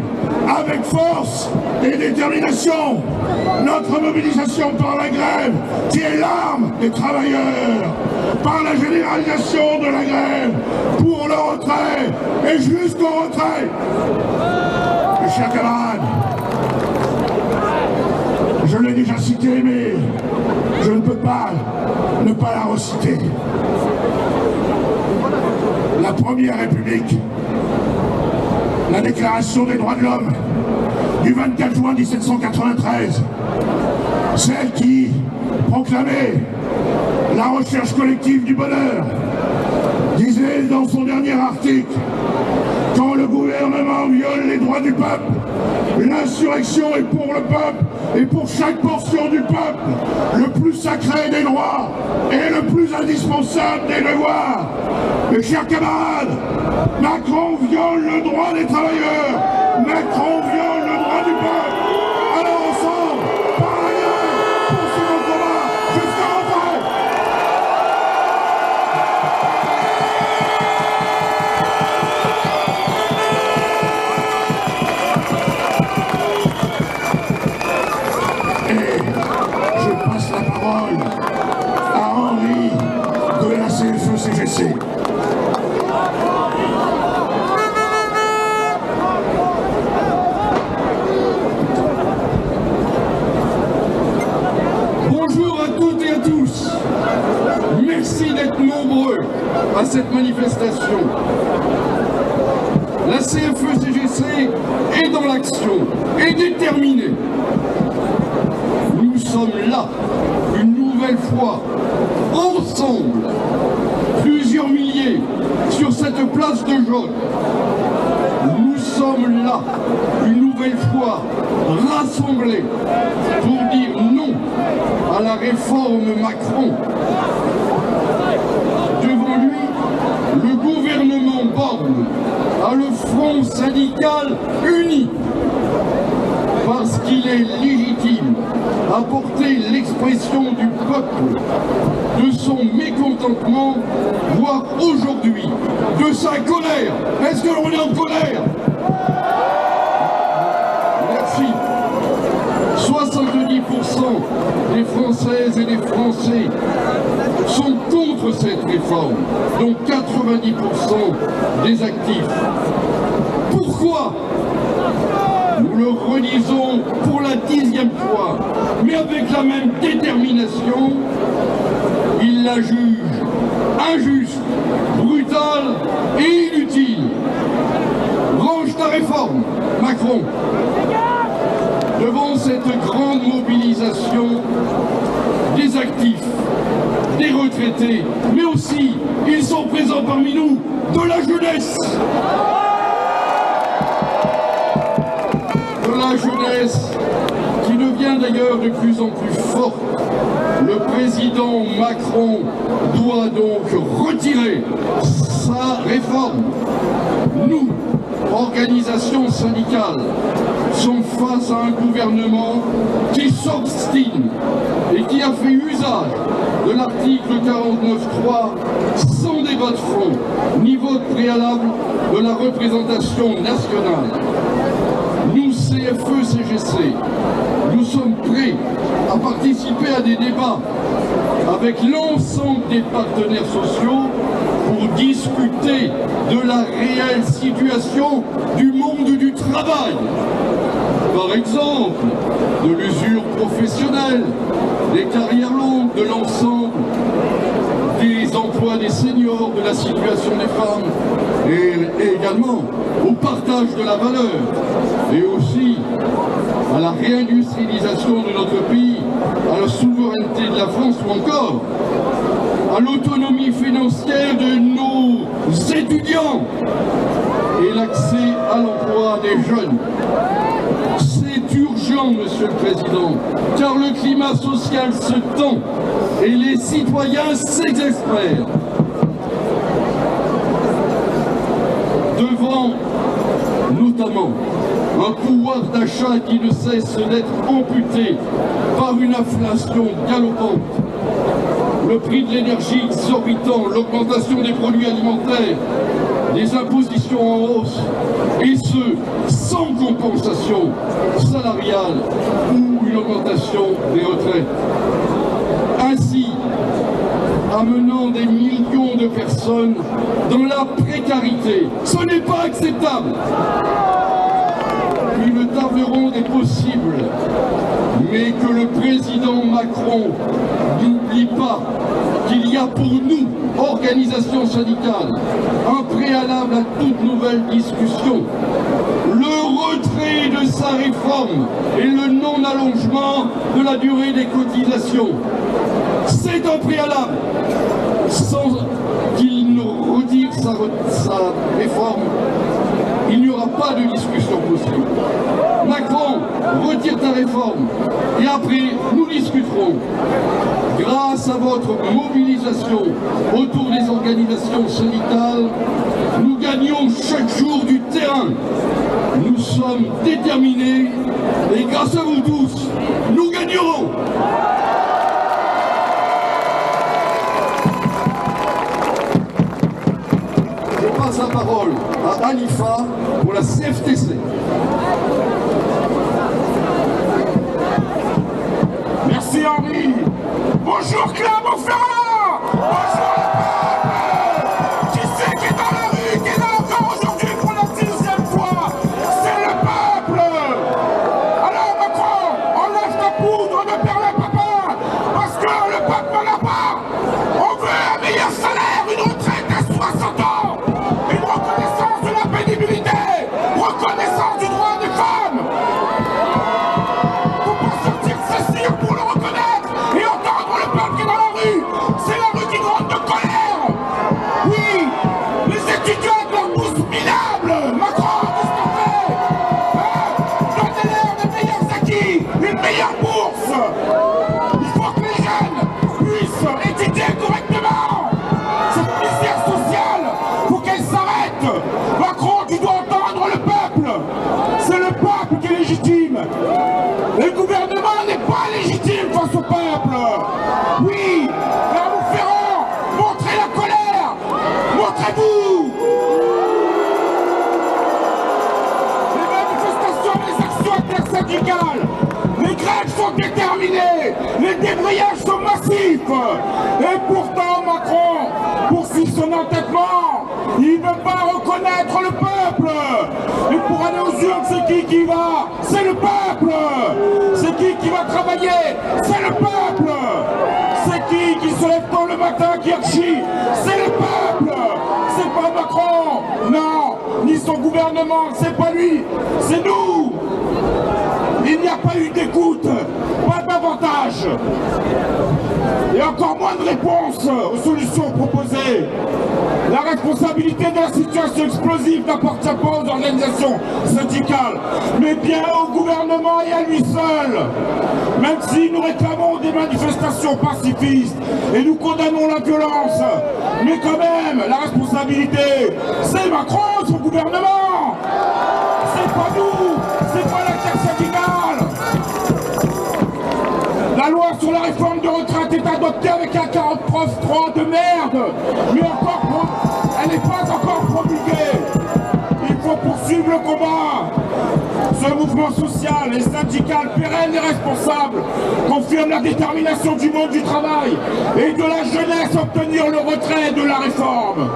avec force et détermination notre mobilisation par la grève, qui est l'arme des travailleurs, par la généralisation de la grève, pour le retrait et jusqu'au retrait. Mes chers camarades, je l'ai déjà cité, mais je ne peux pas ne pas la reciter. La Première République, la Déclaration des droits de l'homme du 24 juin 1793, celle qui proclamait la recherche collective du bonheur, disait dans son dernier article: quand le gouvernement viole les droits du peuple, l'insurrection est pour le peuple et pour chaque portion du peuple le plus sacré des droits et le plus indispensable des devoirs. Mes chers camarades, Macron viole le droit des travailleurs, Macron viole le droit du peuple. Alors ensemble, par la grève, poursuivons le combat jusqu'à retrait. Et je passe la parole à Henri de la CFE-CGC. Bonjour à toutes et à tous. Merci d'être nombreux à cette manifestation. La CFE-CGC est dans l'action, est déterminée. Nous sommes là, une nouvelle fois, ensemble. Plusieurs milliers s'aligner sur cette place de Jaude. Nous sommes là, une nouvelle fois, rassemblés pour dire non à la réforme Macron. Devant lui, le gouvernement Borne a le front syndical uni, parce qu'il est légitime à porter l'expression du peuple, de son mécontentement, voire aujourd'hui, de sa colère. Est-ce que l'on est en colère? Merci. 70% des Françaises et des Français sont contre cette réforme, dont 90% des actifs. Pourquoi? Nous le redisons pour la 10e fois, mais avec la même détermination, ils la jugent injuste, brutale et inutile. Range ta réforme, Macron. Devant cette grande mobilisation des actifs, des retraités, mais aussi, ils sont présents parmi nous, de la jeunesse. La jeunesse qui devient d'ailleurs de plus en plus forte. Le président Macron doit donc retirer sa réforme. Nous, organisations syndicales, sommes face à un gouvernement qui s'obstine et qui a fait usage de l'article 49.3 sans débat de fond, ni vote préalable de la représentation nationale. Nous, CFE-CGC, nous sommes prêts à participer à des débats avec l'ensemble des partenaires sociaux pour discuter de la réelle situation du monde du travail. Par exemple, de l'usure professionnelle, des carrières longues, de l'ensemble des emplois des seniors, de la situation des femmes et également au partage de la valeur et aussi à la réindustrialisation de notre pays, à la souveraineté de la France ou encore à l'autonomie financière de nos étudiants et l'accès à l'emploi des jeunes. C'est urgent, Monsieur le Président, car le climat social se tend et les citoyens s'exaspèrent. Devant notamment un pouvoir d'achat qui ne cesse d'être amputé par une inflation galopante, le prix de l'énergie exorbitant, l'augmentation des produits alimentaires, des impositions en hausse, et ce, sans compensation salariale ou une augmentation des retraites. Ainsi, amenant des millions de personnes dans la précarité. Ce n'est pas acceptable. Une table ronde est possible, mais que le président Macron n'oublie pas qu'il y a pour nous, organisations syndicales, un préalable à toute nouvelle discussion. Le retrait de sa réforme et le non-allongement de la durée des cotisations. C'est un préalable. Sans qu'il ne retire sa réforme, il n'y aura pas de discussion possible. Macron, retire ta réforme et après nous discuterons. Grâce à votre mobilisation autour des organisations syndicales, nous gagnons chaque jour du terrain. Nous sommes déterminés et grâce à vous tous, nous gagnerons. Je passe la parole à Alifa pour la CFTC. Merci Henri. Bonjour Clermont-Ferrand. Bonjour le peuple. Qui c'est qui est dans la rue, qui est là encore aujourd'hui pour la 10e fois? C'est le peuple. Alors Macron, enlève ta poudre, ne perds le papa, parce que le peuple n'en a pas. On veut un meilleur salaire, une retraite à 60 ans, une reconnaissance de la pénibilité, reconnaissance du droit des femmes. Faut pas sortir ceci pour le reconnaître et entendre le peuple qui est dans la rue. égale. Les grèves sont déterminées, les débrayages sont massifs. Et pourtant Macron poursuit son entêtement. Il ne veut pas reconnaître le peuple. Et pour aller aux urnes, c'est qui va? C'est le peuple. C'est qui va travailler? C'est le peuple. C'est qui se lève tôt le matin, qui archie? C'est le peuple. C'est pas Macron, non, ni son gouvernement, c'est pas lui, c'est nous. Il n'y a pas eu d'écoute, pas d'avantage. Et encore moins de réponses aux solutions proposées. La responsabilité de la situation explosive n'appartient pas aux organisations syndicales, mais bien au gouvernement et à lui seul. Même si nous réclamons des manifestations pacifistes et nous condamnons la violence, mais quand même, la responsabilité, c'est Macron, son gouvernement. C'est pas nous, c'est pas l'intersyndicale. La loi sur la réforme de retraite est adoptée avec un 49.3 de merde, mais encore, elle n'est pas encore promulguée. Il faut poursuivre le combat. Ce mouvement social et syndical pérenne et responsable confirme la détermination du monde du travail et de la jeunesse à obtenir le retrait de la réforme.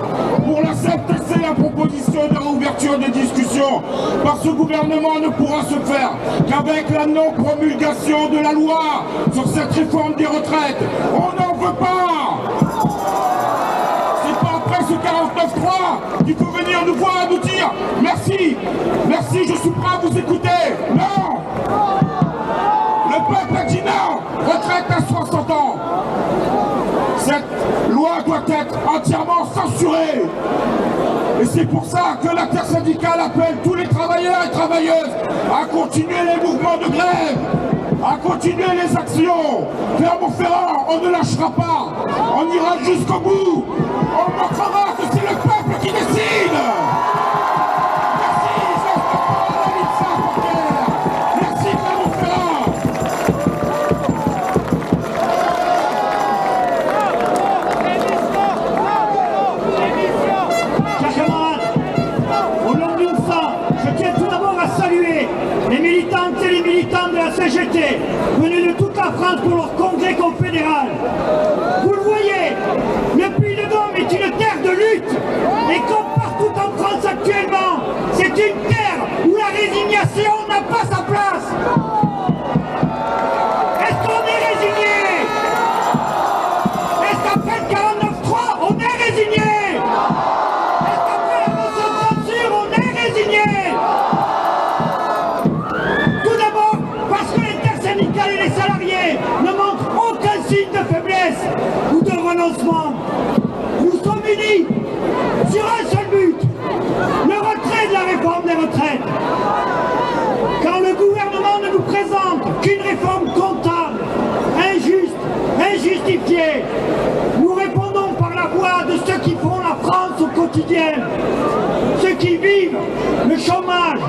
Pour la CFTC, la proposition de réouverture des discussions par ce gouvernement ne pourra se faire qu'avec la non-promulgation de la loi sur cette réforme des retraites. On n'en veut pas. C'est pas après ce 49.3 qu'il faut venir nous voir et nous dire merci, merci, je suis prêt à vous écouter. Non. Le peuple a dit non. Retraite à 60 ans. Cette loi doit être entièrement censurée. Et c'est pour ça que l'intersyndicale appelle tous les travailleurs et travailleuses à continuer les mouvements de grève, à continuer les actions. Clermont-Ferrand, on ne lâchera pas. On ira jusqu'au bout. On montrera que c'est le peuple qui décide. Merci, Clermont-Ferrand. Chers camarades, au nom d'une fois, je tiens tout d'abord à saluer les militantes et les militants de la CGT venus de toute la France pour leur congrès confédéral. Vous le voyez, le Puy-de-Dôme est une terre de lutte et comme partout en France actuellement, c'est une terre où la résignation n'a pas sa place. Est-ce qu'on est résigné? Est-ce qu'après le 49.3, on est résigné? Est-ce qu'après la motion de censure, on est résigné? Tout d'abord, parce que l'intersyndicale et les salariés ne montrent aucun signe de faiblesse ou de renoncement. Nous sommes unis sur un seul but, le retrait de la réforme des retraites. Quand le gouvernement ne nous présente qu'une réforme comptable, injuste, injustifiée, nous répondons par la voix de ceux qui font la France au quotidien, ceux qui vivent le chômage,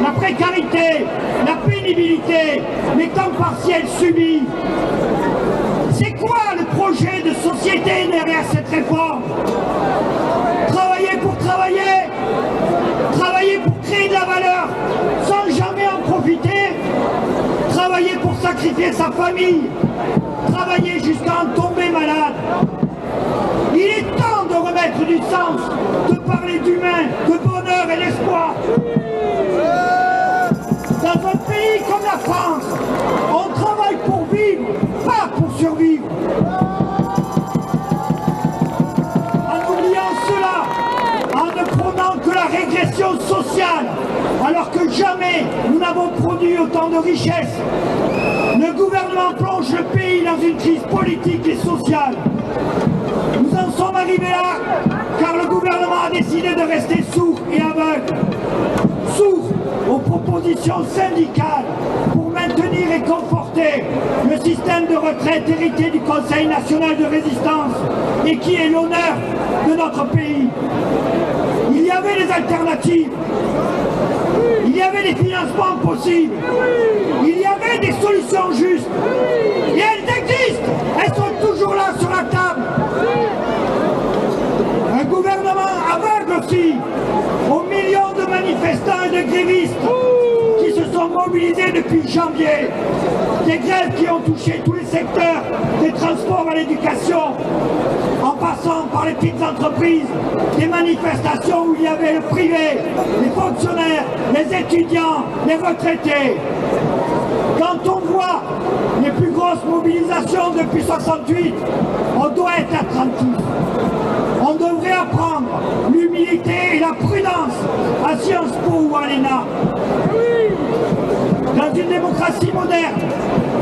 la précarité, la pénibilité, les temps partiels subis. C'est quoi le projet de société derrière cette réforme? Travailler pour travailler, travailler pour créer de la valeur sans jamais en profiter, travailler pour sacrifier sa famille, travailler jusqu'à en tomber malade. Il est temps de remettre du sens, de parler d'humain, de bonheur et d'espoir. Dans un pays comme la France, on travaille pour vivre, pas pour survivre. En oubliant cela, en ne prônant que la régression sociale, alors que jamais nous n'avons produit autant de richesses, le gouvernement plonge le pays dans une crise politique et sociale. Nous en sommes arrivés là, car le gouvernement a décidé de rester sourd et aveugle. Sourd aux propositions syndicales pour maintenir et conforter le système de retraite hérité du Conseil national de résistance et qui est l'honneur de notre pays. Il y avait des alternatives, il y avait des financements possibles, il y avait des solutions justes et elles existent, elles sont toujours là sur la table. Un gouvernement aveugle aussi aux millions de manifestants et de grévistes qui se sont mobilisés mobilisés depuis janvier. Des grèves qui ont touché tous les secteurs, des transports à l'éducation, en passant par les petites entreprises, des manifestations où il y avait le privé, les fonctionnaires, les étudiants, les retraités. Quand on voit les plus grosses mobilisations depuis 68, on doit être attentif. On devrait apprendre l'humilité et la prudence à Sciences Po ou à l'ENA. Dans une démocratie moderne,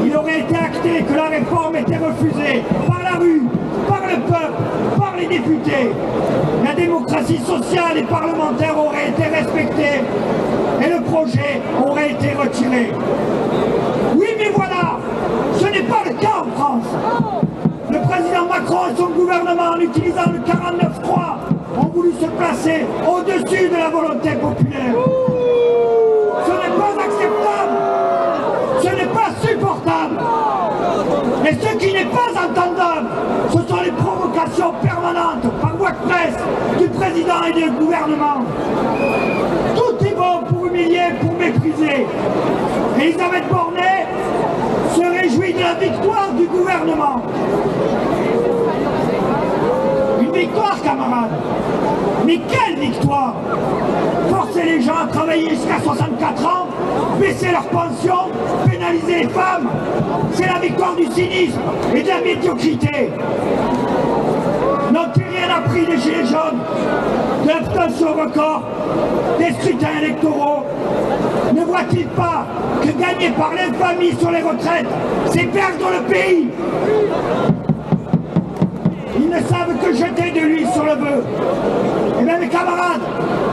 il aurait été acté que la réforme était refusée par la rue, par le peuple, par les députés. La démocratie sociale et parlementaire aurait été respectée et le projet aurait été retiré. Oui, mais voilà, ce n'est pas le cas en France. Le président Macron et son gouvernement, en utilisant le 49.3, ont voulu se placer au-dessus de la volonté populaire. Ce n'est pas acceptable, ce n'est pas supportable. Et ce qui n'est pas entendable, ce sont les provocations permanentes par voie de presse du président et du gouvernement. Tout est bon pour humilier, pour mépriser. Elisabeth Borne se réjouit de la victoire du gouvernement. Une victoire, camarades. Mais quelle victoire! Forcer les gens à travailler jusqu'à 64 ans, baisser leur pension, pénaliser les femmes, c'est la victoire du cynisme et de la médiocrité. N'ont-ils rien appris des gilets jaunes, de l'abstention record, des scrutins électoraux? Ne voient-ils pas que gagner par l'infamie sur les retraites, c'est perdre le pays? Ils ne savent que jeter de l'huile sur le feu. Et bien mes camarades,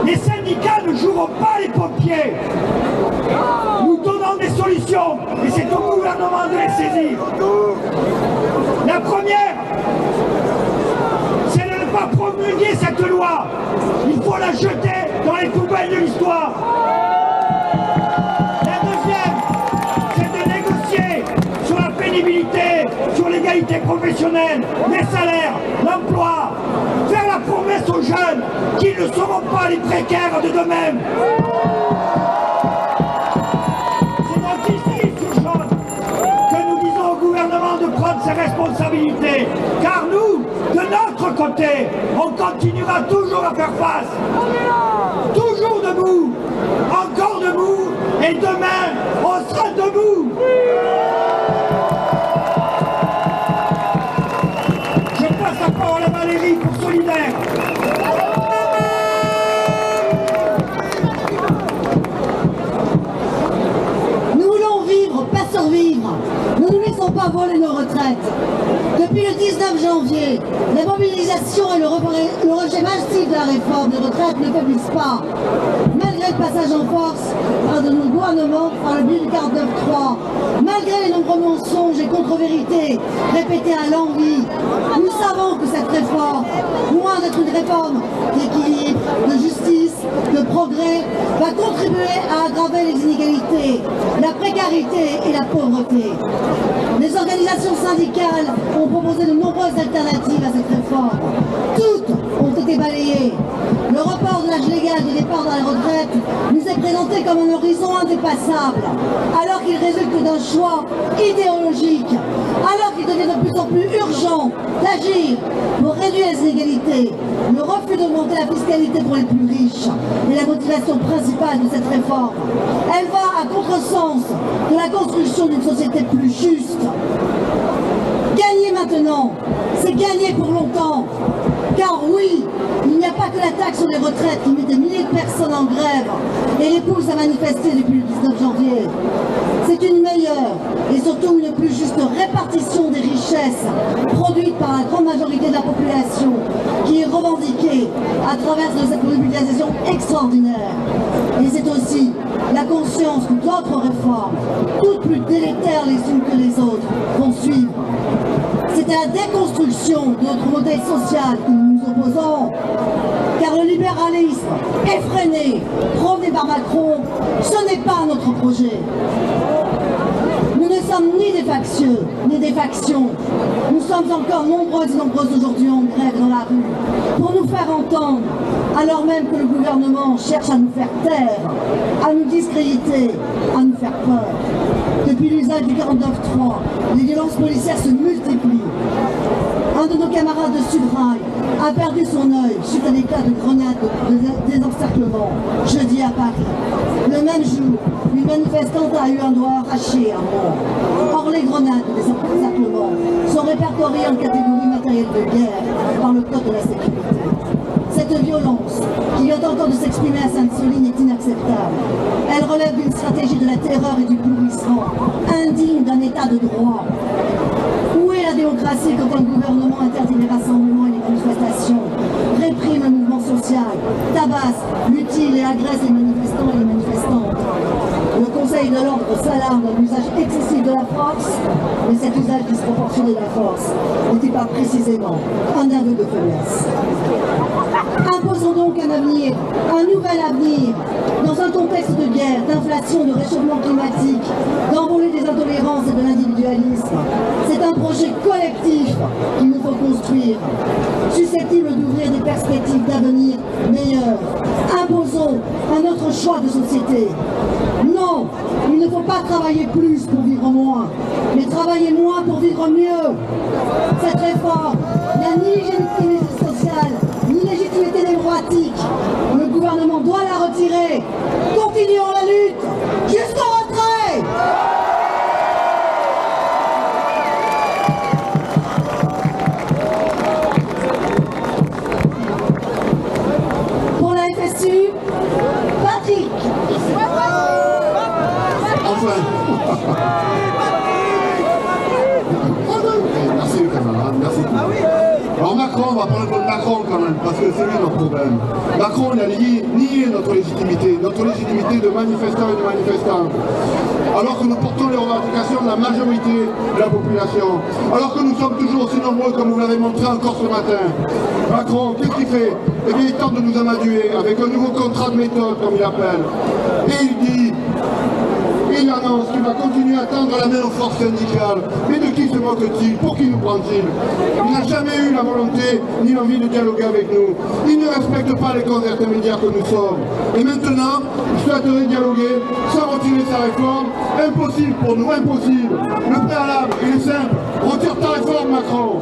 les syndicats ne joueront pas les pompiers. Nous donnons des solutions et c'est au gouvernement de les saisir. La première, c'est de ne pas promulguer cette loi. Il faut la jeter dans les poubelles de l'histoire. Sur l'égalité professionnelle, les salaires, l'emploi, faire la promesse aux jeunes qu'ils ne seront pas les précaires de demain. C'est donc ici, sur jaune, que nous disons au gouvernement de prendre ses responsabilités, car nous, de notre côté, on continuera toujours à faire face. Toujours debout, encore debout, et demain, on sera debout. Valérie pour Solidaire. Nous voulons vivre, pas survivre. Nous ne laissons pas voler nos retraites. Depuis le 19 janvier, la mobilisation et le rejet massif de la réforme des retraites ne faiblissent pas. Malgré le passage en force par de nos gouvernements par le bill 49.3, malgré les nombreux mensonges et contre-vérités répétés à l'envi, nous savons que cette réforme, loin d'être une réforme d'équilibre, de justice, de progrès, va contribuer à aggraver les inégalités, la précarité et la pauvreté. Les organisations syndicales ont proposé de nombreuses alternatives à cette réforme. Toutes ont été balayées. Le report de l'âge légal du départ dans la retraite nous est présenté comme un horizon indépassable, alors qu'il résulte d'un choix idéologique, alors qu'il devient de plus en plus urgent d'agir pour réduire les inégalités. Le refus d'augmenter la fiscalité pour les plus riches est la motivation principale de cette réforme. Elle va à contresens de la construction d'une société plus juste. Gagner maintenant, c'est gagner pour longtemps. Car oui, il n'y a pas que la taxe sur les retraites qui met des milliers de personnes en grève et les pousse à manifester depuis le 19 janvier. C'est une meilleure et surtout une plus juste répartition des richesses produites par la grande majorité de la population qui est revendiquée à travers cette mobilisation extraordinaire. Et c'est aussi la conscience que d'autres réformes, toutes plus délétères les unes que les autres, vont suivre. C'est à la déconstruction de notre modèle social que nous nous opposons, car le libéralisme effréné, prôné par Macron, ce n'est pas notre projet. Nous ne sommes ni des factieux, ni des factions. Nous sommes encore nombreuses et nombreuses aujourd'hui en grève dans la rue, pour nous faire entendre, alors même que le gouvernement cherche à nous faire taire, à nous discréditer, à nous faire peur. Depuis l'usage du 49.3, les violences policières se multiplient. Un de nos camarades de Sudrail a perdu son œil suite à l'éclat de grenades de désencerclement, jeudi à Paris. Le même jour, une manifestante a eu un doigt arraché à mort. Or, les grenades de désencerclement sont répertoriées en catégorie matériel de guerre par le Code de la sécurité. Cette violence, qui vient encore de s'exprimer à Sainte-Soline, est inacceptable. Elle relève d'une stratégie de la terreur et du pourrissement, indigne d'un état de droit. Où est la démocratie quand un gouvernement interdit les rassemblements et les manifestations, réprime un mouvement social, tabasse, mutile et agresse les manifestants et les manifestantes? Le Conseil de l'ordre s'alarme d'un usage excessif de la force, mais cet usage disproportionné de la force n'était pas précisément un aveu de faiblesse. Imposons donc un avenir, un nouvel avenir, dans un contexte de guerre, d'inflation, de réchauffement climatique, d'envolée des intolérances et de l'individualisme. C'est un projet collectif qu'il nous faut construire, susceptible d'ouvrir des perspectives d'avenir meilleures. Imposons un autre choix de société. Non, il ne faut pas travailler plus pour vivre moins, mais travailler moins pour vivre mieux. Cette réforme n'a ni légitimité sociale, ni légitimité démocratique. Le gouvernement doit la retirer. Continuons la lutte jusqu'au retrait. Pour la FSU, Patrick. Merci le camarade, merci. Alors Macron, on va parler de Macron quand même, parce que c'est lui notre problème. Macron, il a nié notre légitimité de manifestants et de manifestantes. Alors que nous portons les revendications de la majorité de la population. Alors que nous sommes toujours aussi nombreux, comme vous l'avez montré encore ce matin. Macron, qu'est-ce qu'il fait? Eh bien, il tente de nous amadouer avec un nouveau contrat de méthode, comme il appelle. Et il dit... Il annonce qu'il va continuer à tendre la main aux forces syndicales. Mais de qui se moque-t-il? Pour qui nous prend-il? Il n'a jamais eu la volonté ni l'envie de dialoguer avec nous. Il ne respecte pas les corps intermédiaires que nous sommes. Et maintenant, il souhaiterait dialoguer sans retirer sa réforme. Impossible pour nous, impossible. Le préalable, il est simple. Retire ta réforme, Macron.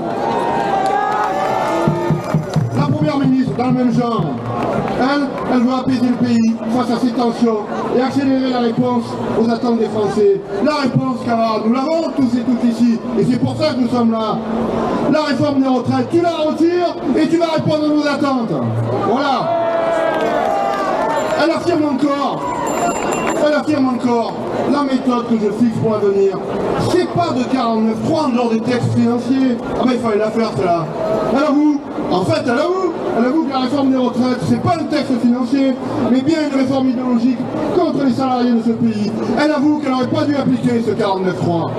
La première ministre, dans le même genre, elle veut apaiser le pays face à ces tensions et accélérer la réponse aux attentes des Français. La réponse, camarades, nous l'avons tous et toutes ici, et c'est pour ça que nous sommes là. La réforme des retraites, tu la retires et tu vas répondre à nos attentes. Voilà. Elle affirme encore, la méthode que je fixe pour l'avenir, c'est pas de 49.3 en dehors des textes financiers. Ah ben il fallait la faire celle-là. Elle avoue que la réforme des retraites, c'est pas un texte financier, mais bien une réforme idéologique contre les salariés de ce pays. Elle avoue qu'elle n'aurait pas dû appliquer ce 49.3.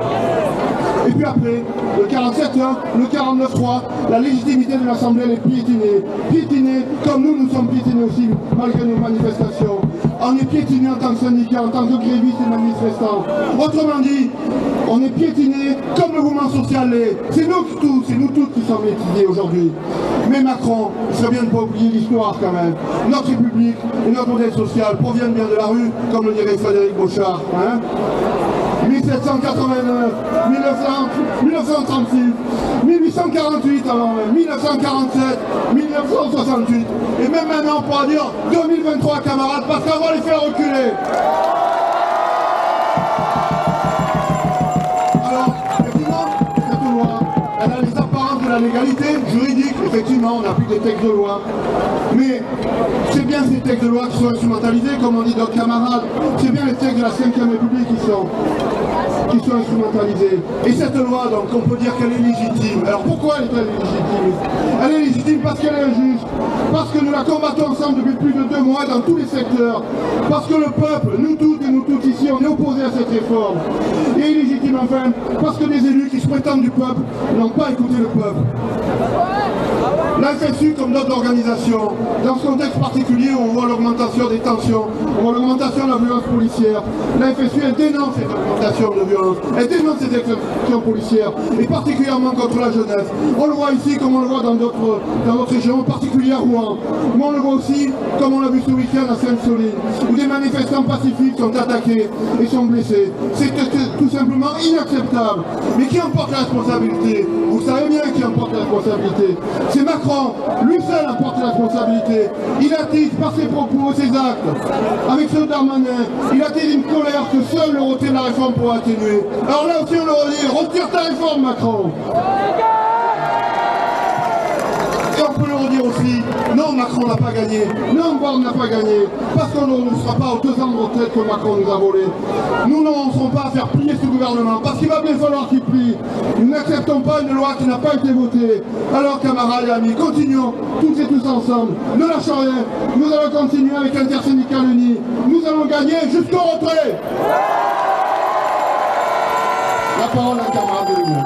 Et puis après, le 47.1, le 49.3, la légitimité de l'Assemblée elle est piétinée. Piétinée comme nous sommes piétinés aussi, malgré nos manifestations. On est piétinés en tant que syndicat, en tant que grévistes et manifestants. Autrement dit, on est piétinés comme le mouvement social l'est. C'est nous tous qui sommes piétinés aujourd'hui. Mais Macron, il serait bien de ne pas oublier l'histoire quand même. Notre République et notre modèle social proviennent bien de la rue, comme le dirait Frédéric Bochard. 1789, 1936, 1848 avant même, 1947, 1968, et même maintenant on pourra dire 2023 camarades, parce qu'on va les faire reculer. Alors, effectivement, cette loi, elle a les apparences de la légalité juridique, effectivement, on applique des textes de loi, mais c'est bien ces textes de loi qui sont instrumentalisés, comme on dit d'autres camarades, c'est bien les textes de la 5e République qui sont instrumentalisés. Et cette loi, donc, on peut dire qu'elle est légitime. Alors pourquoi elle est légitime? Elle est légitime parce qu'elle est injuste, parce que nous la combattons ensemble depuis plus de 2 mois dans tous les secteurs, parce que le peuple, nous toutes et nous toutes ici, on est opposés à cette réforme. Et illégitime enfin, parce que des élus qui se prétendent du peuple n'ont pas écouté le peuple. La FSU, comme d'autres organisations, dans ce contexte particulier où on voit l'augmentation des tensions, on voit l'augmentation de la violence policière, la FSU elle dénonce cette augmentation exceptions de violence. Elle dénonce ces exceptions policières, et particulièrement contre la jeunesse. On le voit ici, comme on le voit dans d'autres régions, en particulier à Rouen. Mais on le voit aussi, comme on l'a vu ce week-end à Sainte-Soline, où des manifestants pacifiques sont attaqués et sont blessés. C'est tout simplement inacceptable. Mais qui en porte la responsabilité? Vous savez bien qui en porte la responsabilité. C'est Macron, lui seul en porte la responsabilité. Il attise par ses propos, ses actes, avec ceux Darmanin, il attise une colère que seul le retrait de la réforme pourra atténuer. Alors là aussi on le redit, retire ta réforme Macron. Et on peut le redire aussi, non Macron n'a pas gagné, non Borne n'a pas gagné, parce qu'on ne sera pas aux 2 ans de retraite que Macron nous a volé. Nous n'en serons pas à faire plier ce gouvernement, parce qu'il va bien falloir qu'il plie. Nous n'acceptons pas une loi qui n'a pas été votée. Alors camarades et amis, continuons, toutes et tous ensemble, ne lâchons rien, nous allons continuer avec l'intersyndical uni, nous allons gagner jusqu'au retrait. La parole à camarade de l'Union.